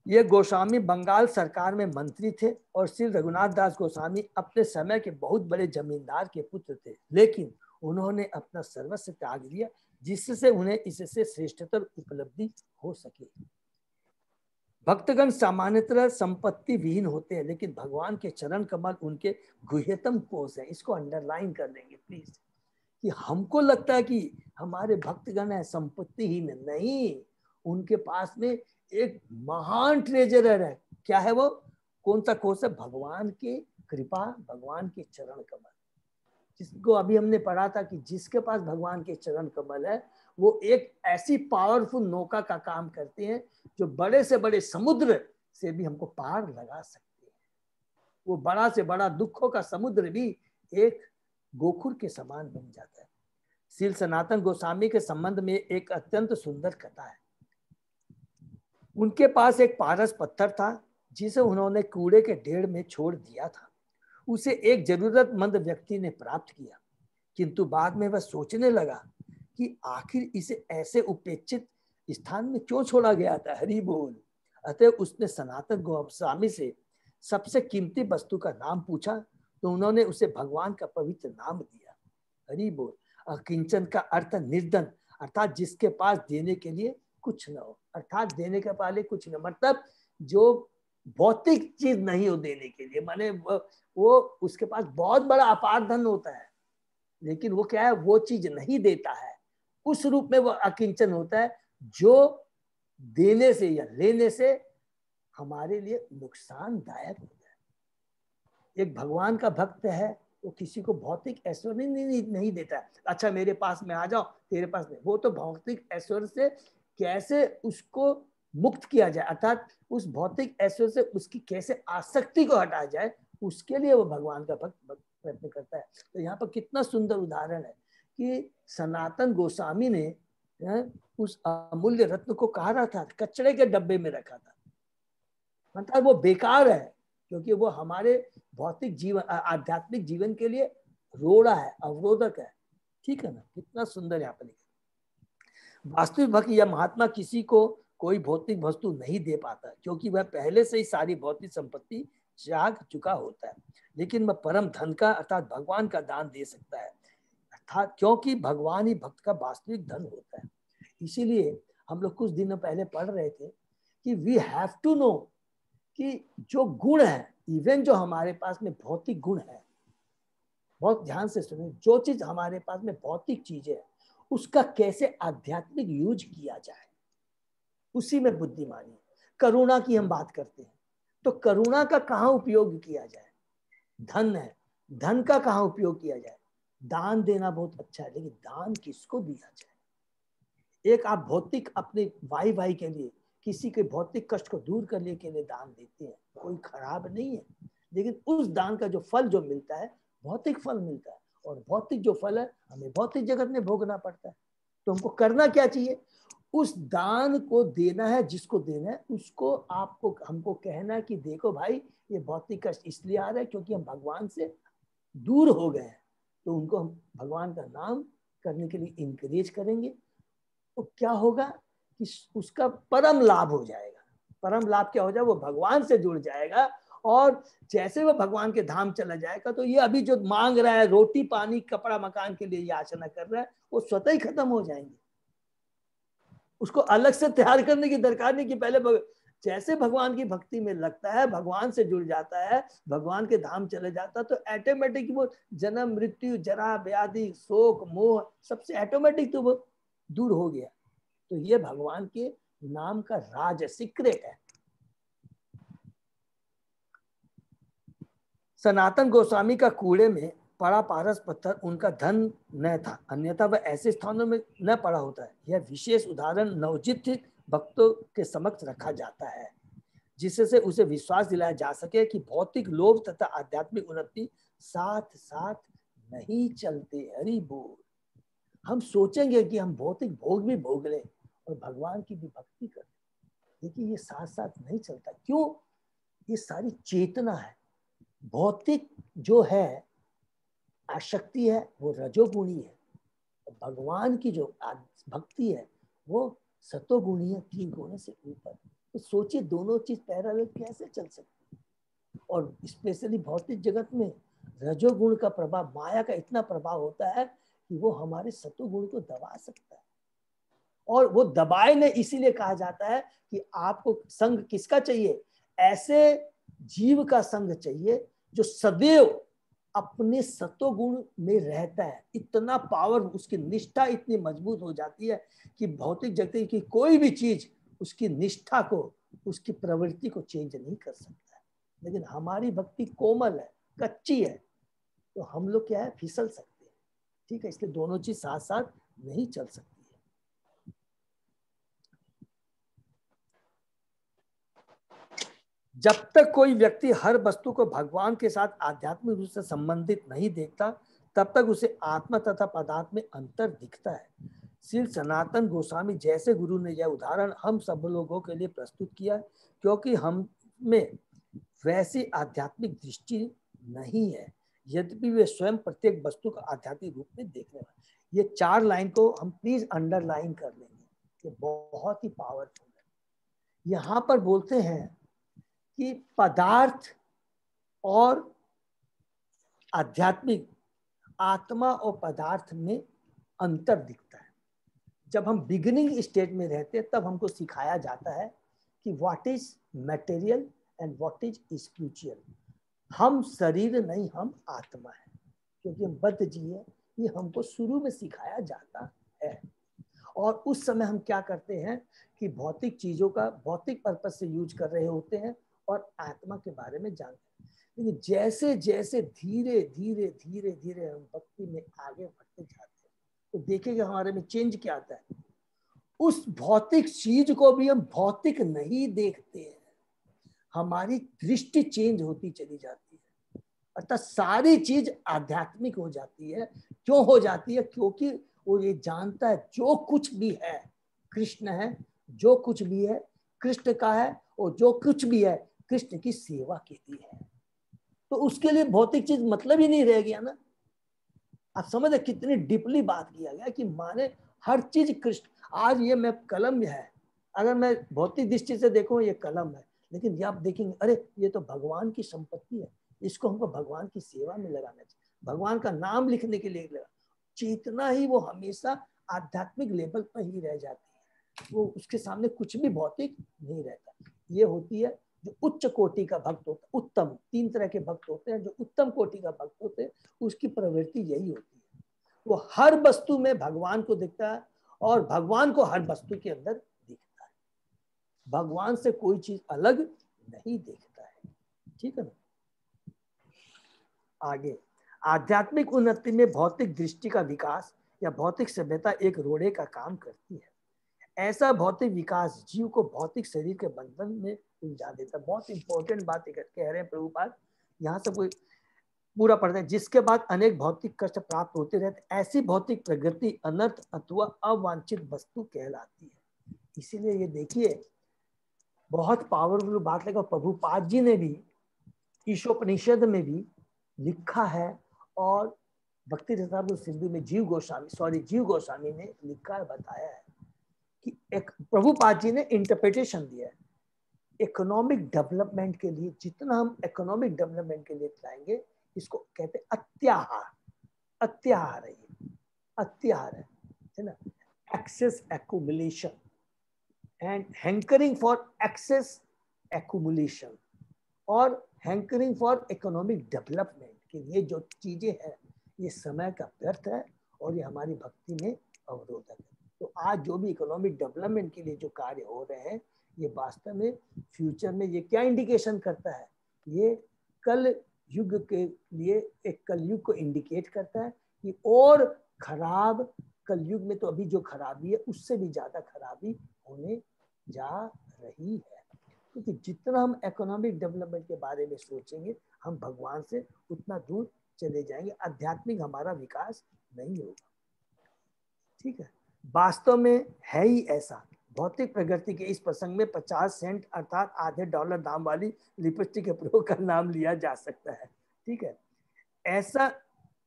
ये गोस्वामी बंगाल सरकार में मंत्री थे और श्री रघुनाथ दास गोस्वामी अपने समय के बहुत बड़े जमींदार के पुत्र थे, लेकिन उन्होंने अपना सर्वस्व त्याग दिया जिससे उन्हें इससे श्रेष्ठतर उपलब्धि हो सके। भक्तगण सामान्यतः संपत्ति विहीन होते हैं, लेकिन भगवान के चरण कमल उनके गुह्यतम कोष हैं। इसको अंडरलाइन कर लेंगे प्लीज, कि हमको लगता है कि हमारे भक्तगण है संपत्तिहीन, नहीं, उनके पास में एक महान ट्रेजरर है। क्या है वो? कौन सा कोष है? भगवान की कृपा, भगवान के चरण कमल, जिसको अभी हमने पढ़ा था कि जिसके पास भगवान के चरण कमल है वो एक ऐसी पावरफुल नौका का काम करते हैं जो बड़े से बड़े समुद्र से भी हमको पार लगा सकते हैं। वो बड़ा से बड़ा दुखों का समुद्र भी एक गोखुर के समान बन जाता है। श्री सनातन गोस्वामी के संबंध में एक अत्यंत सुंदर कथा है। उनके पास एक पारस पत्थर था जिसे उन्होंने कूड़े के ढेर में छोड़ दिया था। उसे एक जरूरतमंद व्यक्ति ने प्राप्त किया, किंतु बाद में वह सोचने लगा कि आखिर इसे ऐसे उपेक्षित स्थान में क्यों छोड़ा गया था। हरि बोल। अतः उसने सनातन गोस्वामी से सबसे कीमती वस्तु का नाम पूछा, तो उन्होंने उसे भगवान का पवित्र नाम दिया। हरि बोल। अकिंचन का अर्थ निर्धन, अर्थात जिसके पास देने के लिए कुछ न हो, अर्थात देने के पहले कुछ न, मतलब जो भौतिक चीज नहीं हो देने के लिए, माने वो उसके पास बहुत बड़ा अपार धन होता है, लेकिन वो क्या है, वो चीज नहीं देता है, उस रूप में वो अकिंचन होता है, जो देने से या लेने से हमारे लिए नुकसानदायक होता है। एक भगवान का भक्त है, वो किसी को भौतिक ऐश्वर्य नहीं देता है। अच्छा मेरे पास में आ जाओ, तेरे पास नहीं, वो तो भौतिक ऐश्वर्य से कैसे उसको मुक्त किया जाए, अर्थात उस भौतिक ऐश्वर्य से उसकी कैसे आसक्ति को हटाया जाए, उसके लिए वो भगवान का भक्त प्रयत्न करता है। तो यहाँ पर कितना सुंदर उदाहरण है कि सनातन गोस्वामी ने उस अमूल्य रत्न को कहा रहा था, कचरे के डब्बे में रखा था, मतलब वो बेकार है, क्योंकि वो हमारे भौतिक जीवन, आध्यात्मिक जीवन के लिए रोड़ा है, अवरोधक है। ठीक है ना, कितना सुंदर यहाँ पर लिखा। वास्तविक भक्त या महात्मा किसी को कोई भौतिक वस्तु नहीं दे पाता, क्योंकि वह पहले से ही सारी भौतिक संपत्ति त्याग चुका होता है, लेकिन वह परम धन का अर्थात भगवान का दान दे सकता है, अर्थात क्योंकि भगवान ही भक्त का वास्तविक धन होता है। इसीलिए हम लोग कुछ दिनों पहले पढ़ रहे थे कि वी हैव टू नो कि जो गुण है, इवन जो हमारे पास में भौतिक गुण है, बहुत ध्यान से सुनिए, जो चीज हमारे पास में भौतिक चीज है उसका कैसे आध्यात्मिक यूज किया जाए, उसी में बुद्धिमानी। करुणा की हम बात करते हैं, तो करुणा का कहाँ उपयोग किया जाए, धन है, धन का कहाँ उपयोग किया जाए, दान देना बहुत अच्छा है, लेकिन दान किसको दिया जाए। एक आप भौतिक अपने वाई के लिए, किसी के भौतिक कष्ट को दूर करने के लिए दान देते हैं, कोई खराब नहीं है, लेकिन उस दान का जो फल जो मिलता है भौतिक फल मिलता है, और भौतिक जो फल है हमें भौतिक जगत में भोगना पड़ता है। तो हमको करना क्या चाहिए, उस दान को देना है, जिसको देना है उसको आपको हमको कहना कि देखो भाई ये भौतिक कष्ट इसलिए आ रहा है क्योंकि हम भगवान से दूर हो गए हैं, तो उनको हम भगवान का नाम करने के लिए इंकरेज करेंगे, तो क्या होगा कि उसका परम लाभ हो जाएगा। परम लाभ क्या हो जाए, वो भगवान से जुड़ जाएगा, और जैसे वो भगवान के धाम चला जाएगा तो ये अभी जो मांग रहा है रोटी पानी कपड़ा मकान के लिए याचना कर रहा है, वो स्वतः ही खत्म हो जाएंगे, उसको अलग से तैयार करने की दरकार नहीं। कि पहले जैसे भगवान की भक्ति में लगता है, भगवान से जुड़ जाता है, भगवान के धाम चले जाता है, तो ऑटोमेटिक वो जन्म मृत्यु जरा व्याधि शोक मोह सबसे ऑटोमेटिक तो वो दूर हो गया। तो ये भगवान के नाम का राज है, सीक्रेट है। सनातन गोस्वामी का कूड़े में पड़ा पारस पत्थर उनका धन न था, अन्यथा वह ऐसे स्थानों में न पड़ा होता है। यह विशेष उदाहरण नवजित भक्तों के समक्ष रखा जाता है, जिससे उसे विश्वास दिलाया जा सके कि भौतिक लोभ तथा आध्यात्मिक उन्नति साथ साथ नहीं चलते। हरि बोल। हम सोचेंगे कि हम भौतिक भोग भी भोग लें और भगवान की भी भक्ति करें, लेकिन ये साथ साथ नहीं चलता। क्यों? ये सारी चेतना है। भौतिक जो है आसक्ति है वो रजोगुणी है, भगवान की जो भक्ति है वो सतोगुणी है, 3 गुणों से ऊपर। तो सोचिए दोनों चीज पैरेलल कैसे चल सकती है। और स्पेशली भौतिक जगत में रजोगुण का प्रभाव, माया का इतना प्रभाव होता है कि वो हमारे सतोगुण को दबा सकता है, और वो दबाए ने इसीलिए कहा जाता है कि आपको संग किसका चाहिए, ऐसे जीव का संग चाहिए जो सदैव अपने सतोगुण में रहता है। इतना पावर, उसकी निष्ठा इतनी मजबूत हो जाती है कि भौतिक जगत की कोई भी चीज उसकी निष्ठा को, उसकी प्रवृत्ति को चेंज नहीं कर सकता है। लेकिन हमारी भक्ति कोमल है, कच्ची है, तो हम लोग क्या है, फिसल सकते हैं। ठीक है, इसलिए दोनों चीज साथ साथ नहीं चल सकती है। जब तक कोई व्यक्ति हर वस्तु को भगवान के साथ आध्यात्मिक रूप से संबंधित नहीं देखता, तब तक उसे आत्मा तथा पदार्थ में अंतर दिखता है। श्री सनातन गोस्वामी जैसे गुरु ने यह उदाहरण हम सब लोगों के लिए प्रस्तुत किया, क्योंकि हम में वैसी आध्यात्मिक दृष्टि नहीं है, यद्यपि वे स्वयं प्रत्येक वस्तु को आध्यात्मिक रूप में देखने वाले। ये 4 लाइन को हम प्लीज अंडरलाइन कर लेंगे, ये बहुत ही पावरफुल है। यहाँ पर बोलते हैं कि पदार्थ और आध्यात्मिक, आत्मा और पदार्थ में अंतर दिखता है। जब हम बिगिनिंग स्टेज में रहते हैं तब हमको सिखाया जाता है कि what is material and what is spiritual. हम शरीर नहीं, हम आत्मा है, क्योंकि हम बद्ध जी है, ये हमको शुरू में सिखाया जाता है। और उस समय हम क्या करते हैं कि भौतिक चीजों का भौतिक पर्पज से यूज कर रहे होते हैं और आत्मा के बारे में जानते हैं। लेकिन जैसे जैसे धीरे धीरे धीरे धीरे हम भक्ति में आगे बढ़ते जाते हैं तो देखेंगे हमारे में चेंज क्या आता है। उस भौतिक चीज को भी हम भौतिक नहीं देखते हैं, हमारी दृष्टि चेंज होती चली जाती है, अर्थात सारी चीज आध्यात्मिक हो जाती है। क्यों हो जाती है? क्योंकि वो ये जानता है जो कुछ भी है कृष्ण है, जो कुछ भी है कृष्ण का है, और जो कुछ भी है कृष्ण की सेवा के लिए है। तो उसके लिए भौतिक चीज मतलब ही नहीं रह गया ना। आप समझे कितनी डीपली बात किया गया कि माने हर चीज कृष्ण। आज ये मैं कलम है, अगर मैं भौतिक दृष्टि से देखूं ये कलम है, लेकिन ये आप देखेंगे अरे ये तो भगवान की संपत्ति है, इसको हमको भगवान की सेवा में लगाना चाहिए, भगवान का नाम लिखने के लिए लगा। चेतना ही वो हमेशा आध्यात्मिक लेवल पर ही रह जाती है, वो उसके सामने कुछ भी भौतिक नहीं रहता। ये होती है जो उच्च कोटि का भक्त होता है। उत्तम 3 तरह के भक्त होते हैं। जो उत्तम कोटि का भक्त होते हैं उसकी प्रवृत्ति यही होती है, वो हर वस्तु में भगवान को दिखता है और भगवान को हर वस्तु के अंदर दिखता है, भगवान से कोई चीज अलग नहीं देखता है। ठीक है ना। आगे, आध्यात्मिक उन्नति में भौतिक दृष्टि का विकास या भौतिक सभ्यता एक रोड़े का काम करती है। ऐसा भौतिक विकास जीव को भौतिक शरीर के बंधन में उलझा देता है। बहुत इंपॉर्टेंट बात कह रहे हैं प्रभुपाद, यहाँ से कोई पूरा पढ़ते हैं। जिसके बाद अनेक भौतिक कष्ट प्राप्त होते रहते, ऐसी भौतिक प्रगति अनर्थ अथवा अवांछित वस्तु कहलाती है। इसीलिए ये देखिए बहुत पावरफुल बात लगा, प्रभुपाद जी ने भी ईशोपनिषद में भी लिखा है, और भक्ति रसामृत सिंधु में जीव गोस्वामी ने लिखा है, बताया है कि एक प्रभुपाद जी ने इंटरप्रिटेशन दिया है। इकोनॉमिक डेवलपमेंट के लिए जितना हम इकोनॉमिक डेवलपमेंट के लिए चाहेंगे, इसको कहते हैं अत्याहार। अत्याहार है ये, अत्याहार है ना। Excess accumulation and hankering for excess accumulation और हैंकरिंग फॉर इकोनॉमिक डेवलपमेंट के लिए जो चीजें हैं ये समय का व्यर्थ है और ये हमारी भक्ति में अवरोधक है। तो आज जो भी इकोनॉमिक डेवलपमेंट के लिए जो कार्य हो रहे हैं ये वास्तव में फ्यूचर में ये क्या इंडिकेशन करता है, ये कल युग के लिए एक कलयुग को इंडिकेट करता है कि और खराब, कलयुग में तो अभी जो खराबी है उससे भी ज्यादा खराबी होने जा रही है। क्योंकि जितना हम इकोनॉमिक डेवलपमेंट के बारे में सोचेंगे हम भगवान से उतना दूर चले जाएंगे, आध्यात्मिक हमारा विकास नहीं होगा। ठीक है, वास्तव में है ही ऐसा। भौतिक प्रगति के इस प्रसंग में 50 सेंट अर्थात आधे डॉलर दाम वाली लिपस्टिक के प्रयोग का नाम लिया जा सकता है। ठीक है, ऐसा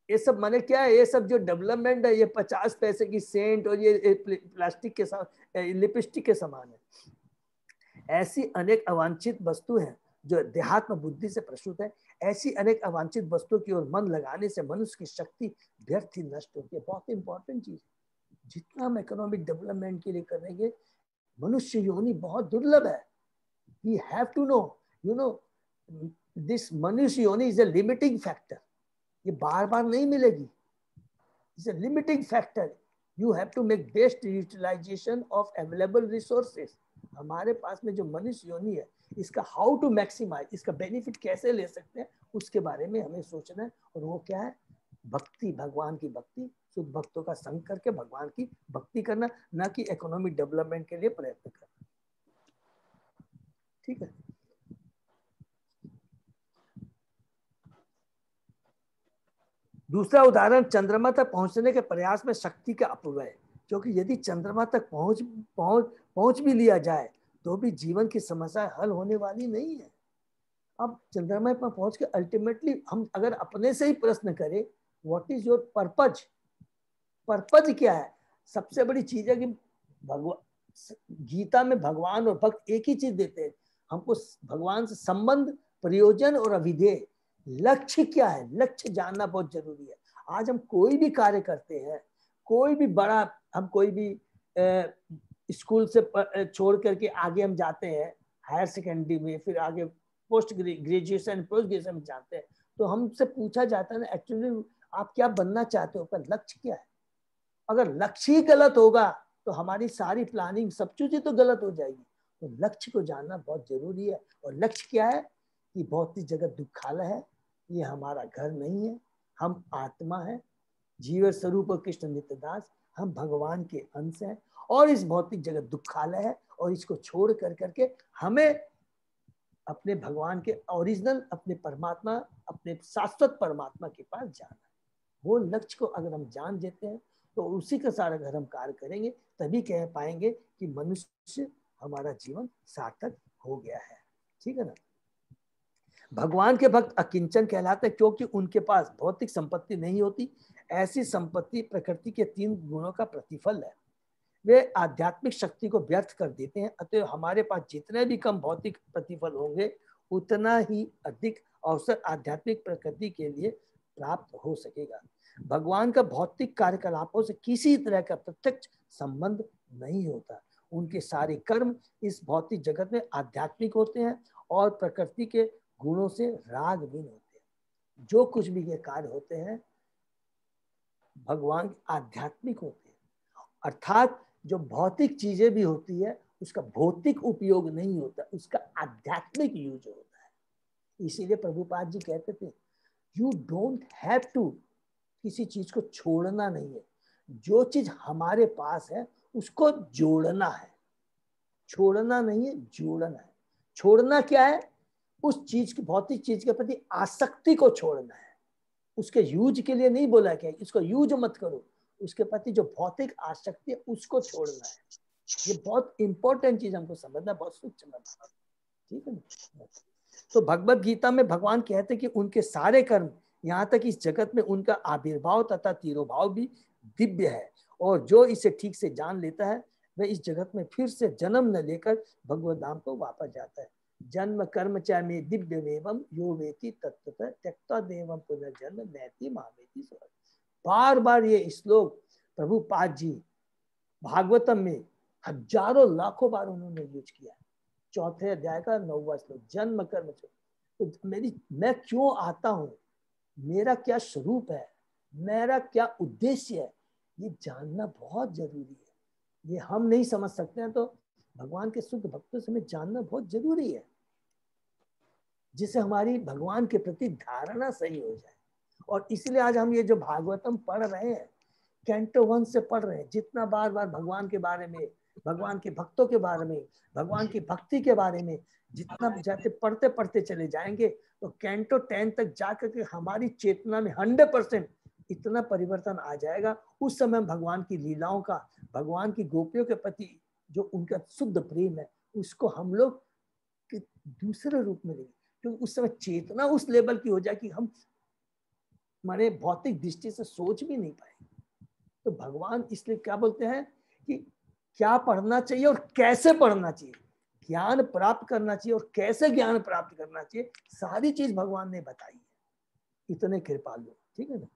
ये सब माने क्या है, ये सब जो डेवलपमेंट है ये 50 पैसे की सेंट और ये प्लास्टिक के साथ लिपस्टिक के समान है। ऐसी अनेक अवांछित वस्तु हैं जो देहात्म बुद्धि से प्रसूत है। ऐसी अनेक अवांछित वस्तुओं की ओर मन लगाने से मनुष्य की शक्ति व्यर्थ ही नष्ट होती है। बहुत इंपॉर्टेंट चीज, जितना हम इकोनॉमिक डेवलपमेंट के लिए करेंगे, मनुष्य योनि बहुत दुर्लभ है। We have to know, you know, this मनुष्य योनि is a limiting factor. ये बार बार नहीं मिलेगी। It's a limiting factor. You have to make best utilization of available resources. हमारे पास में जो मनुष्य योनि है इसका हाउ टू मैक्सिमाइज, इसका बेनिफिट कैसे ले सकते हैं उसके बारे में हमें सोचना है। और वो क्या है? भक्ति, भगवान की भक्ति, शुद्ध भक्तों का संग करके भगवान की भक्ति करना, ना कि इकोनॉमिक डेवलपमेंट के लिए प्रयत्न करना। ठीक है, दूसरा उदाहरण, चंद्रमा तक पहुंचने के प्रयास में शक्ति का अपव्यय। क्योंकि यदि चंद्रमा तक पहुंच भी लिया जाए तो भी जीवन की समस्या हल होने वाली नहीं है। अब चंद्रमा पर पहुंच के अल्टीमेटली हम अगर अपने से ही प्रश्न करें, what is your purpose, purpose क्या है? सबसे बड़ी चीज है कि भगवान गीता में भगवान और भक्त एक ही चीज देते हैं हमको, भगवान से संबंध, प्रयोजन और अभिधेय। लक्ष्य क्या है, लक्ष्य जानना बहुत जरूरी है। आज हम कोई भी कार्य करते हैं, कोई भी बड़ा, हम कोई भी स्कूल से छोड़ करके आगे हम जाते हैं हायर सेकेंडरी में, फिर आगे पोस्ट ग्रेजुएशन पोस्ट ग्रेजुएशन में जाते हैं, तो हमसे पूछा जाता है ना एक्चुअली आप क्या बनना चाहते हो, पर लक्ष्य क्या है? अगर लक्ष्य ही गलत होगा तो हमारी सारी प्लानिंग सब चीजें तो गलत हो जाएगी। तो लक्ष्य को जानना बहुत जरूरी है। और लक्ष्य क्या है कि भौतिक जगत दुखालय है, ये हमारा घर नहीं है, हम आत्मा है, जीव स्वरूप और कृष्ण नित्यदास, हम भगवान के अंश हैं और इस भौतिक जगत दुखालय है और इसको छोड़ कर करके हमें अपने भगवान के ओरिजिनल, अपने परमात्मा, अपने शाश्वत परमात्मा के पास जाना। वो लक्ष्य को अगर हम जान देते हैं तो उसी के साथ अगर हम कार्य करेंगे तभी कह पाएंगे कि मनुष्य हमारा जीवन सार्थक हो गया है। ठीक है ना। भगवान के भक्त अकिंचन कहलाते हैं क्योंकि उनके पास भौतिक संपत्ति नहीं होती। ऐसी संपत्ति प्रकृति के 3 गुणों का प्रतिफल है। वे आध्यात्मिक शक्ति को व्यर्थ कर देते हैं। अतः हमारे पास जितने भी कम भौतिक प्रतिफल होंगे उतना ही अधिक अवसर आध्यात्मिक प्रकृति के लिए प्राप्त हो सकेगा। भगवान का भौतिक कार्यकलापों से किसी तरह का प्रत्यक्ष संबंध नहीं होता। उनके सारे कर्म इस भौतिक जगत में आध्यात्मिक होते हैं और प्रकृति के गुणों से रागहीन होते हैं। जो कुछ भी ये कार्य होते हैं भगवान आध्यात्मिक होते हैं, अर्थात जो भौतिक चीजें भी होती है उसका भौतिक उपयोग नहीं होता, उसका आध्यात्मिक यूज होता है। इसीलिए प्रभुपाद जी कहते थे यू डोंट हैव टू, किसी चीज को छोड़ना नहीं है, जो चीज हमारे पास है उसको जोड़ना है, छोड़ना नहीं है, जोड़ना है। छोड़ना क्या है? उस चीज की, भौतिक चीज के प्रति आसक्ति को छोड़ना है। उसके यूज के लिए नहीं बोला क्या इसको यूज मत करो, उसके प्रति जो भौतिक आसक्ति है उसको छोड़ना है। ये बहुत इंपॉर्टेंट चीज हमको समझना, बहुत सूक्ष्म है। ठीक है ना। तो भगवत गीता में भगवान कहते हैं कि उनके सारे कर्म, यहाँ तक इस जगत में उनका आविर्भाव तथा तिरोभाव भी दिव्य है और जो इसे ठीक से जान लेता है वह इस जगत में फिर से जन्म न लेकर भगवत धाम को वापस जाता है। जन्म कर्म च में दिव्य वेवम यो वेति तत्वतः त्यक्त्वा देवम पुनर्जन्म नैति मामेति स्वर्ग। बार बार ये श्लोक प्रभुपाद जी भागवतम में हजारों लाखों बार उन्होंने यूज किया। 4थे अध्याय का 9वां श्लोक, जन्म कर्म च। तो मैं क्यों आता हूँ, मेरा क्या स्वरूप है, मेरा क्या उद्देश्य है, ये जानना बहुत जरूरी है। ये हम नहीं समझ सकते हैं तो भगवान के शुद्ध भक्तों से हमें जानना बहुत जरूरी है, जिससे हमारी भगवान के प्रति धारणा सही हो जाए। और इसलिए आज हम ये जो भागवतम पढ़ रहे हैं, कैंटो 1 से पढ़ रहे हैं, जितना बार बार भगवान के बारे में, भगवान के भक्तों के बारे में, भगवान की भक्ति के बारे में जितना जाते पढ़ते पढ़ते चले जाएंगे तो कैंटो 10 तक जाकर के हमारी चेतना में 100% इतना परिवर्तन आ जाएगा। उस समय भगवान की लीलाओं का, भगवान की गोपियों के प्रति जो उनका शुद्ध प्रेम है उसको हम लोग दूसरे रूप में लेंगे, क्योंकि उस समय चेतना उस लेवल की हो जाए कि हम हमारे भौतिक दृष्टि से सोच भी नहीं पाएंगे। तो भगवान इसलिए क्या बोलते हैं कि क्या पढ़ना चाहिए और कैसे पढ़ना चाहिए, ज्ञान प्राप्त करना चाहिए और कैसे ज्ञान प्राप्त करना चाहिए, सारी चीज भगवान ने बताई है। इतने कृपालु, ठीक है ना।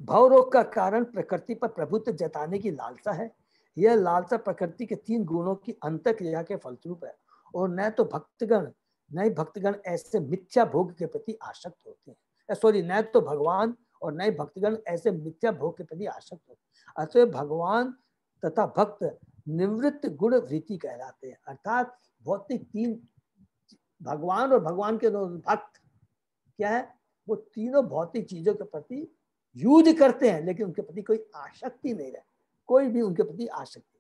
भव रोग का कारण प्रकृति पर प्रभुत्व जताने की लालसा है। यह लालसा प्रकृति के 3 गुणों की अंतःक्रिया के फलस्वरूप है और न तो भक्तगण ऐसे मिथ्या भोग के प्रति आसक्त होते हैं। न तो भगवान और न ही भक्तगण ऐसे मिथ्या भोग के प्रति आसक्त होते हैं। अतः भगवान तथा भक्त निवृत्त गुण वृत्ति कहलाते हैं। अर्थात भौतिक 3, भगवान और भगवान के भक्त क्या है, वो तीनों भौतिक चीजों के प्रति यूज करते हैं लेकिन उनके प्रति कोई आसक्ति नहीं रहे, कोई भी उनके प्रति आसक्ति।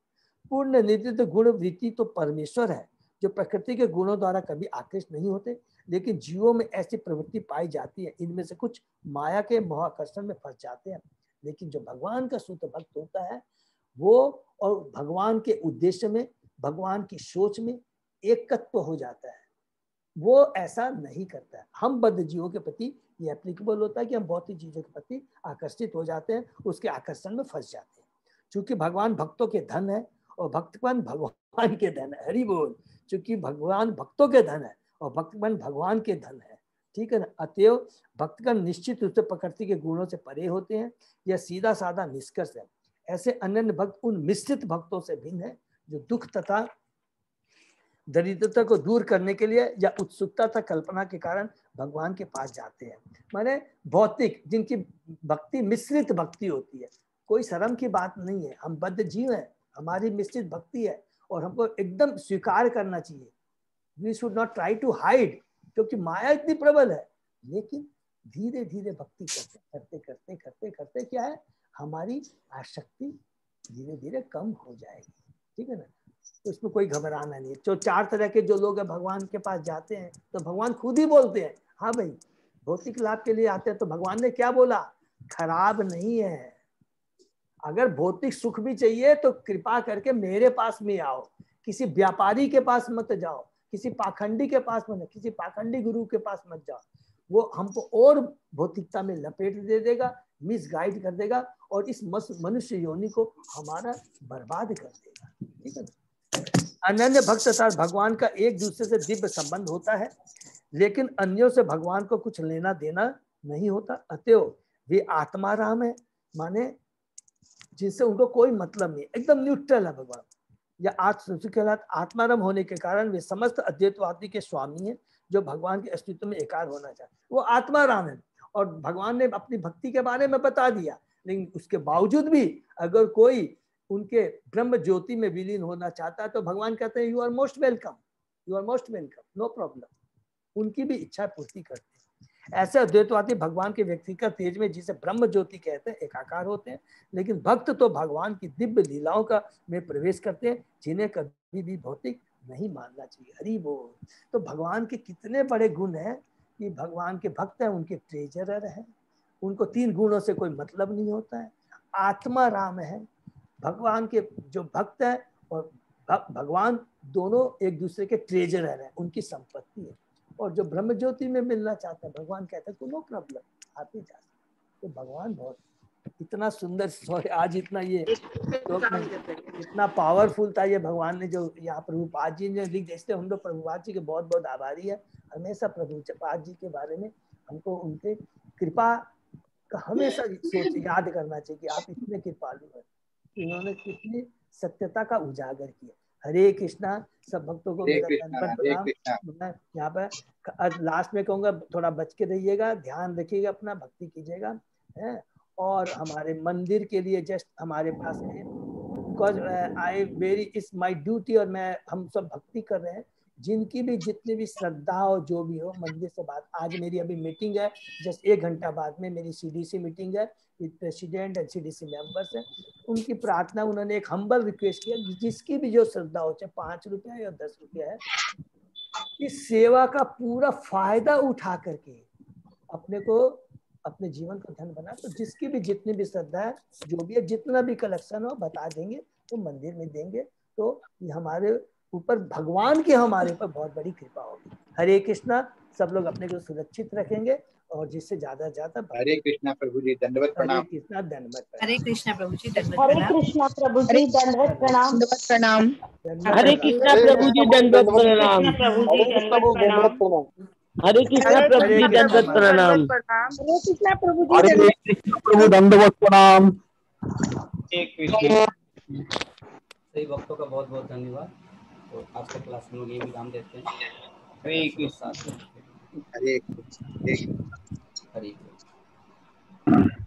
पूर्ण निवृत्त गुण वृत्ति तो परमेश्वर है जो प्रकृति के गुणों द्वारा कभी आकृष्ट नहीं होते, लेकिन जीवों में ऐसी प्रवृत्ति पाई जाती है। इनमें से कुछ माया के मोहाकर्षण में फंस जाते हैं, लेकिन जो भगवान का शुद्ध भक्त होता है वो और भगवान के उद्देश्य में, भगवान की सोच में एकत्व हो जाता है। वो ऐसा नहीं करता है। हम बद्ध जीवों के प्रति ये एप्लीकेबल होता है कि हम भौतिक चीजों के प्रति आकर्षित हो जाते हैं, उसके आकर्षण में फंस जाते हैं। क्योंकि भगवान भक्तों के धन है और भक्तगण भगवान के धन है। हरि बोल। क्योंकि भगवान भक्तों के धन है और भक्तगण भगवान के धन है, ठीक है ना। अतएव भक्तगण निश्चित रूप से प्रकृति के गुणों से परे होते हैं। यह सीधा साधा निष्कर्ष है। ऐसे अनन्य भक्त उन मिश्रित भक्तों से भिन्न है जो दुख तथा दरिद्रता को दूर करने के लिए या उत्सुकता तथा कल्पना के कारण भगवान के पास जाते हैं। माने भौतिक, जिनकी भक्ति मिश्रित भक्ति होती है, कोई शर्म की बात नहीं है। हम बद्ध जीव हैं, हमारी मिश्रित भक्ति है और हमको एकदम स्वीकार करना चाहिए। We should not try to hide, क्योंकि माया इतनी प्रबल है। लेकिन धीरे धीरे भक्ति करते करते करते करते करते क्या है, हमारी आसक्ति धीरे धीरे कम हो जाएगी, ठीक है ना। तो इसमें कोई घबराना नहीं है। जो 4 तरह के जो लोग हैं भगवान के पास जाते हैं तो भगवान खुद ही बोलते हैं, हाँ भाई भौतिक लाभ के लिए आते हैं। तो भगवान ने क्या बोला, खराब नहीं है। अगर भौतिक सुख भी चाहिए तो कृपा करके मेरे पास में आओ, किसी व्यापारी के पास मत जाओ, किसी पाखंडी के पास मत, किसी पाखंडी गुरु के पास मत जाओ। वो हमको और भौतिकता में लपेट दे देगा, मिसगाइड कर देगा और इस मनुष्य योनि को हमारा बर्बाद कर देगा, ठीक है ना। अनन्य भक्त अर्थात भगवान का एक दूसरे से दिव्य संबंध होता है, लेकिन अन्यों से भगवान को कुछ लेना देना नहीं होता। अतएव वे आत्माराम है, माने जिनसे उनको कोई मतलब नहीं, एकदम न्यूट्रल है भगवान। या आत्माराम होने के कारण वे समस्त अद्वैतवादी के स्वामी हैं, जो भगवान के अस्तित्व में एकार होना चाहते। वो आत्माराम है और भगवान ने अपनी भक्ति के बारे में बता दिया। लेकिन उसके बावजूद भी अगर कोई उनके ब्रह्म ज्योति में विलीन होना चाहता है तो भगवान कहते हैं you are most welcome, you are most welcome, no problem. उनकी भी इच्छा पूर्ति करते हैं। ऐसे अद्वैतवादी भगवान के व्यक्तिगत तेज में, जिसे ब्रह्म ज्योति कहते हैं, एकाकार होते हैं। लेकिन भक्त तो भगवान की दिव्य लीलाओं का में प्रवेश करते हैं, जिन्हें कभी भी भौतिक नहीं मानना चाहिए। हरि बोल। तो भगवान के कितने बड़े गुण हैं कि भगवान के भक्त हैं, उनके ट्रेजरर हैं, उनको 3 गुणों से कोई मतलब नहीं होता है। आत्मा राम है, भगवान के जो भक्त हैं और भगवान दोनों एक दूसरे के ट्रेजरर हैं, उनकी संपत्ति है। और जो ब्रह्म ज्योति में मिलना चाहते हैं, भगवान कहते हैं नो प्रॉब्लम, आप ही जा सकते। तो भगवान बहुत इतना सुंदर, सॉरी आज इतना ये इतना पावरफुल था ये भगवान ने जो यहाँ प्रभुपाद जी ने लिख दिया। हम लोग प्रभुपाद जी के बहुत बहुत आभारी है। हमेशा प्रभुपाद जी के बारे में हमको उनके कृपा का हमेशा सोच याद करना चाहिए कि आप इतने कृपालु हैं। इन्होंने कितनी सत्यता का उजागर किया। हरे कृष्णा। सब भक्तों को मेरा दंडवत प्रणाम। मैं यहाँ पर लास्ट में कहूँगा थोड़ा बच के रहिएगा, ध्यान रखिएगा, अपना भक्ति कीजिएगा है। और हमारे मंदिर के लिए जस्ट हमारे पास में, because I very is my duty, और मैं हम सब भक्ति कर रहे हैं। जिनकी भी जितनी भी श्रद्धा हो, जो भी हो, मंदिर से बात। आज मेरी अभी मीटिंग है, जस्ट 1 घंटा बाद में मेरी CDC मीटिंग है with president and CDC members है। उनकी प्रार्थना, उन्होंने एक हम्बल रिक्वेस्ट किया, जिसकी भी जो श्रद्धा हो, चाहे 5 रुपया या 10 रुपया है, इस सेवा का पूरा फायदा उठा करके अपने को, अपने जीवन को धन बना। तो जिसकी भी जितनी भी श्रद्धा है, जो भी है, जितना भी कलेक्शन हो बता देंगे तो मंदिर में देंगे। तो ये हमारे ऊपर भगवान की हमारे ऊपर बहुत बड़ी कृपा होगी। हरे कृष्णा। सब लोग अपने को सुरक्षित रखेंगे और जिससे ज्यादा ज्यादा। हरे कृष्णा प्रभु जी, दंडवत प्रणाम। हरे कृष्णा, दंडवत प्रणाम। हरे कृष्णा प्रभु जी, दंडवत हरे प्रणाम। कृष्णा प्रभु जी, दंडवत प्रणाम। प्रणाम। हरे कृष्णा प्रभु जी, दंडवत प्रणाम। प्रभु जी, दंडवत प्रणाम। हरे कृष्णा प्रभु जी, दंडवत प्रणाम। हरे कृष्णा प्रभु जी, हरे कृष्णा प्रभु, दंडवत प्रणाम। सही भक्तों का बहुत बहुत धन्यवाद। और आज का क्लास में लोग ये विराम देते हैं। हरे कृष्णा। हरे कृष्णा। हरे कृष्णा।